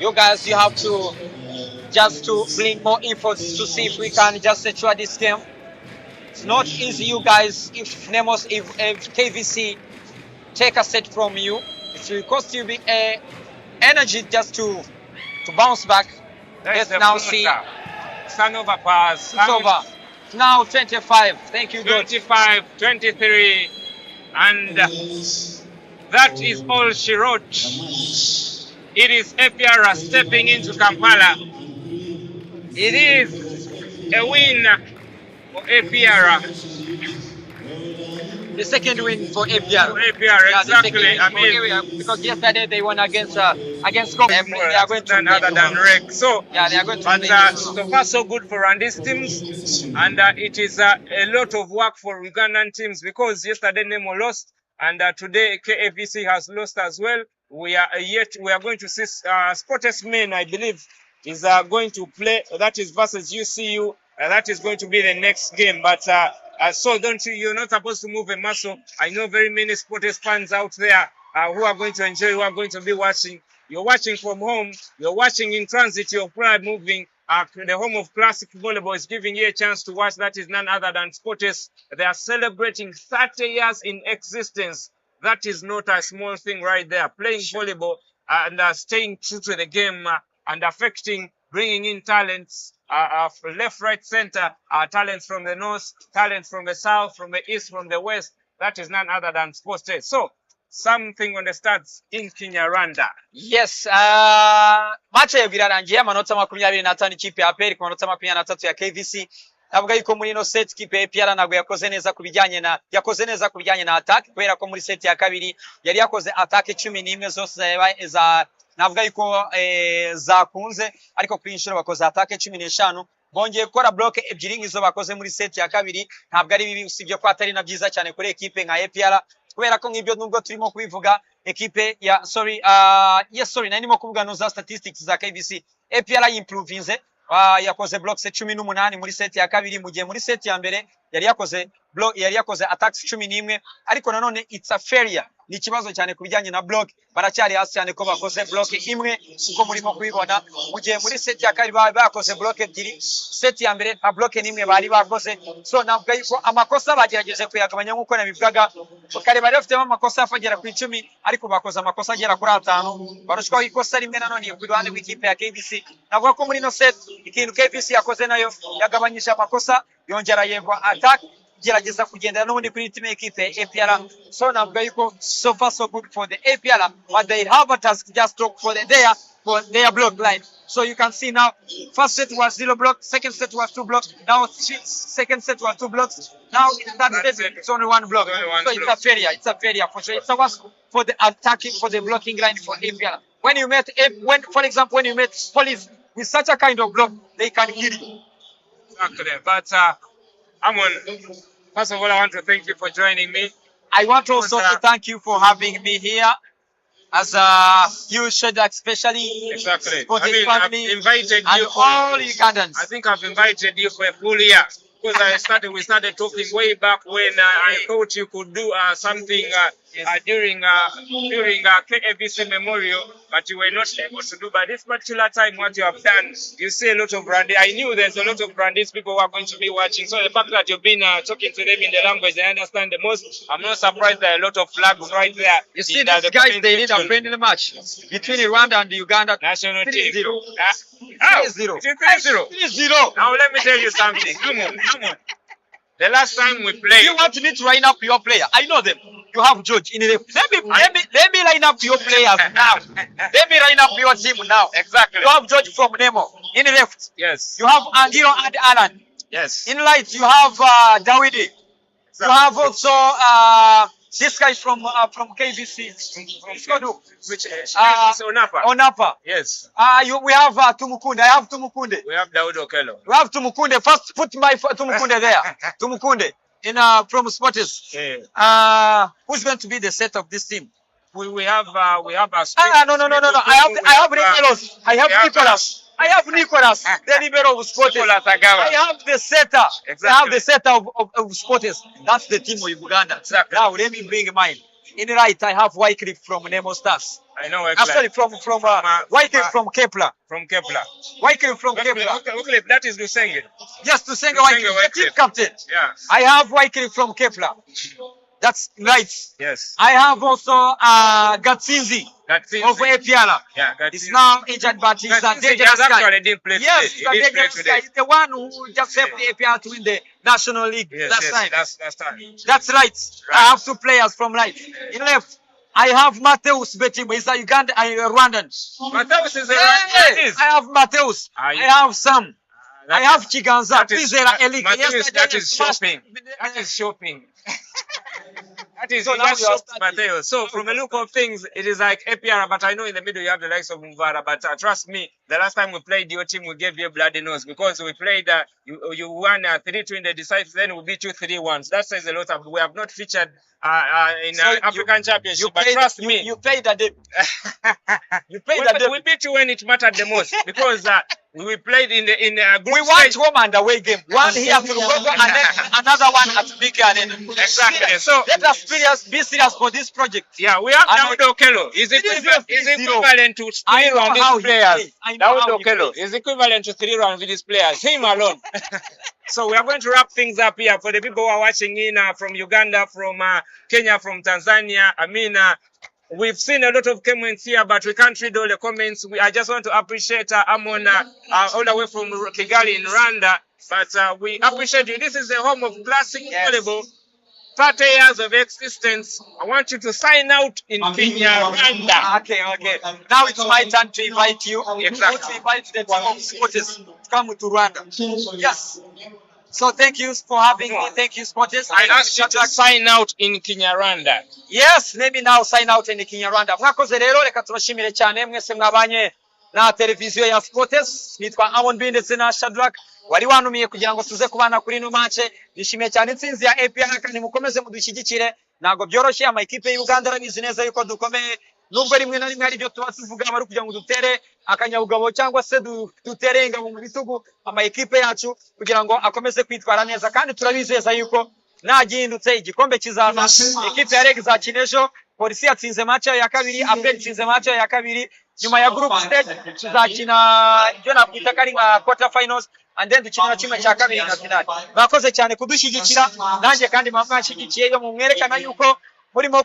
You guys, you have to just to bring more efforts to see if we can just secure this game. It's not easy, you guys. If KVC take a set from you, it will cost you big energy just to bounce back. Let's now see. Turnover pass. It's over. Now 25. Thank you, 25, 23, and that is all she wrote. It is APR stepping into Kampala. It is a win for APR. The second win for APR. Exactly. I mean, because yesterday they won against Cavc. They are going to none other than Reg. So yeah, they are going to. But so far so good for Rwandese teams, and it is a lot of work for Ugandan teams because yesterday Nemo lost, and today KVC has lost as well. We are going to see Sportest Men, I believe, is going to play. That is versus UCU. That is going to be the next game, but. So you're not supposed to move a muscle. I know very many Sportest fans out there who are going to enjoy, who are going to be watching. You're watching from home. You're watching in transit. You're probably moving. The home of classic volleyball is giving you a chance to watch. That is none other than Sportest. They are celebrating 30 years in existence. That is not a small thing right there. Playing volleyball and staying true to the game and bringing in talents. Left, right, center, talents from the north, talents from the south, from the east, from the west. That is none other than Sportest. So, something on the stats in Kinyarwanda. Yes, match birarangiye amanota 25 ikipe ya APR ku manota 23 ya KVC. Navuga yuko muri no set ikipe ya APR ntabwo yakoze neza kubijyanye na attack kubera ko muri set ya kabiri yari yakoze attack 11 zose za navuga yuko zakunze ariko kuri inshuro bakoze attack 15 bongeye gukora block ebyiri ngizo bakoze muri set ya kabiri ntabwo ari bibi usibye ko atari na byiza cyane kuri equipe nka APR kubera ko nk'ibyo nubwo turimo kubivuga equipe ya nanimo kuvuga no za statistics za KVC APR improvinze yakoze blocks 18 muri set ya kabiri mu gihe muri set ya mbere yari yakoze attacks 11 ariko nanone it's a failure ni kibazo cyane kubijyanye na block baracyari hasi cyane ko bakoze block imwe uko murimo kubibona mu gihe muri set ya kabiri bakoze block ebyiri set ya mbere nta block nimwe bari bakoze so navuga yuko amakosa bagerageje kuyagabanya nkuko nabivugaga kare bari bafite amakosa afagera ku 10 ariko bakoze amakosa agera kuri 5 barushwaho ikosa rimwe nanone ku ruhande rw'ikipe ya KVC navuga ko muri no set ikintu KVC yakoze nayo yagabanyije amakosa yongera yego attack gerageza kugendera n'ubundi kuri team equipe APR so navuga yuko so far so good for the APR but they have a task just to for their block line so you can see now first set was 0 block second set was 2 blocks now second set was 2 blocks now in that set it's only 1 block so it's a failure for sure it's a worse for the attacking for the blocking line for APR when for example when you met police with such a kind of block they can kill you exactly but Amon, first of all, I want to thank you for joining me. I want also to thank you for having me here as a huge showdown, especially exactly. Sporting family I've invited and you all Ugandans. I think I've invited you for a full year because we started talking way back when I thought you could do something during KVC Memorial, but you were not able to do. But this particular time, what you have done, you see a lot of Rwandese. I knew there's a lot of Rwandese people who are going to be watching. So the fact that you've been talking to them in the language they understand the most, I'm not surprised there are a lot of flags right there. You see, these guys, they need a friendly match between Rwanda and Uganda. National team. Oh, 3-0. it is 3-0. 3-0. Now let me tell you something. Come on. The last time we played. You want me to line up your player? I know them. You have George in the left. Let me line up your players now. Let me line up your team now. Exactly. You have George from Nemo in the left. Yes. You have Angelo and Alan. Yes. In right, you have Dawidi. Exactly. You have also this guy from Kavc. Which is Onapa. Onapa. Yes. We have Tumukunde. I have Tumukunde. We have Daud Okello. We have Tumukunde. First, put my Tumukunde there. Tumukunde in from Sporters. Yeah. Who's going to be the set of this team? We have a no. I have Nicholas. I have Nicholas, the libero of Sporters. I have the setter. Exactly. I have the setter of Sporters. That's the team of Uganda. Exactly. Now let me bring mine. In the right, I have Wycliffe from Nemo Stars. I know Wycliffe. Sorry, from Wycliffe from Kepler. From Kepler. Wycliffe from Kepler. Wycliffe, that is Lusenge. Yes, Lusenge Wycliffe, the team captain. Yeah. I have Wycliffe from Kepler. That's right. Yes. I have also Gatsinzi of APR. Yeah, he's now injured, but he's a dangerous guy. Didn't play yes, today. he's a dangerous guy. He's the one who just helped the APR to win the National League last time. That's right. I have two players from right. In left, I have Mateus Betim. He's a Ugandan, Rwandan. Mateus is a Rwandan. I have Mateus. I have Sam. I have Chiganza. That is shopping. That is shopping. That is Mateo. So from the look of things, it is like APR, but I know in the middle you have the likes of Mvara. But trust me, the last time we played your team, we gave you a bloody nose because we played. You won 3-2 in the decisive, then we beat you 3-1. So that says a lot. We have not featured in African Championship. But trust me, you played at the. We beat you when it mattered the most because. We played in a group. We won home and away game. One here to Lugogo and then another one at Big Garden. Exactly. So let us be serious for this project. Yeah, we have Daud Okello. Is equivalent to 3 round these players. Daud Okello is equivalent to 3 round with these players. Him alone. So we are going to wrap things up here for the people who are watching in from Uganda, from Kenya, from Tanzania. I mean. We've seen a lot of comments here, but we can't read all the comments. I just want to appreciate Amon all the way from Kigali in Rwanda. But we appreciate you. This is the home of classic volleyball. 30 years of existence. I want you to sign out in Kenya, Rwanda. Okay. Now it's my turn to invite you. Exactly. To invite the team of supporters to come to Rwanda. Yes. So thank you for having me. Thank you, supporters. I asked you to sign out in Kinyarwanda. Yes, maybe now sign out in Kinyarwanda. Mwakoze rero reka tubashimire cyane mwese mwabanye na televiziyo ya Sports. Nitwa Amon ndetse na Shadrack. Wari wanumiye kugira ngo tuze kubana kuri no match. Nishimiye cyane intsinzi ya APR kandi mukomeze mudushyigikire. Nago byoroshye ama equipe y'u Uganda arabizi neza yuko dukomeye. Nubwo rimwe na rimwe hari byo tuba tuvuga bari kugira ngo dutere akanyabugabo cyangwa se dutere ingabo mu bitugu ama equipe yacu kugira ngo akomeze kwitwara neza kandi turabizeza yuko nagihindutse igikombe kizava. Equipe ya Reg zakinejo, Polisi yatsinze match ya kabiri, Apel yatsinze match ya kabiri, nyuma ya group stage tuzakina ibyo nakwita kari nka quarter finals and then dukina kimwe cya kabiri na finale. Bakoze cyane kudushyigikira nanjye kandi mwashyigikiye yo mumwerekana yuko murimo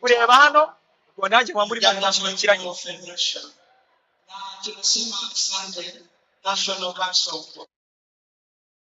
kureba hano ngo nanjye muri mwashyigikira nyine.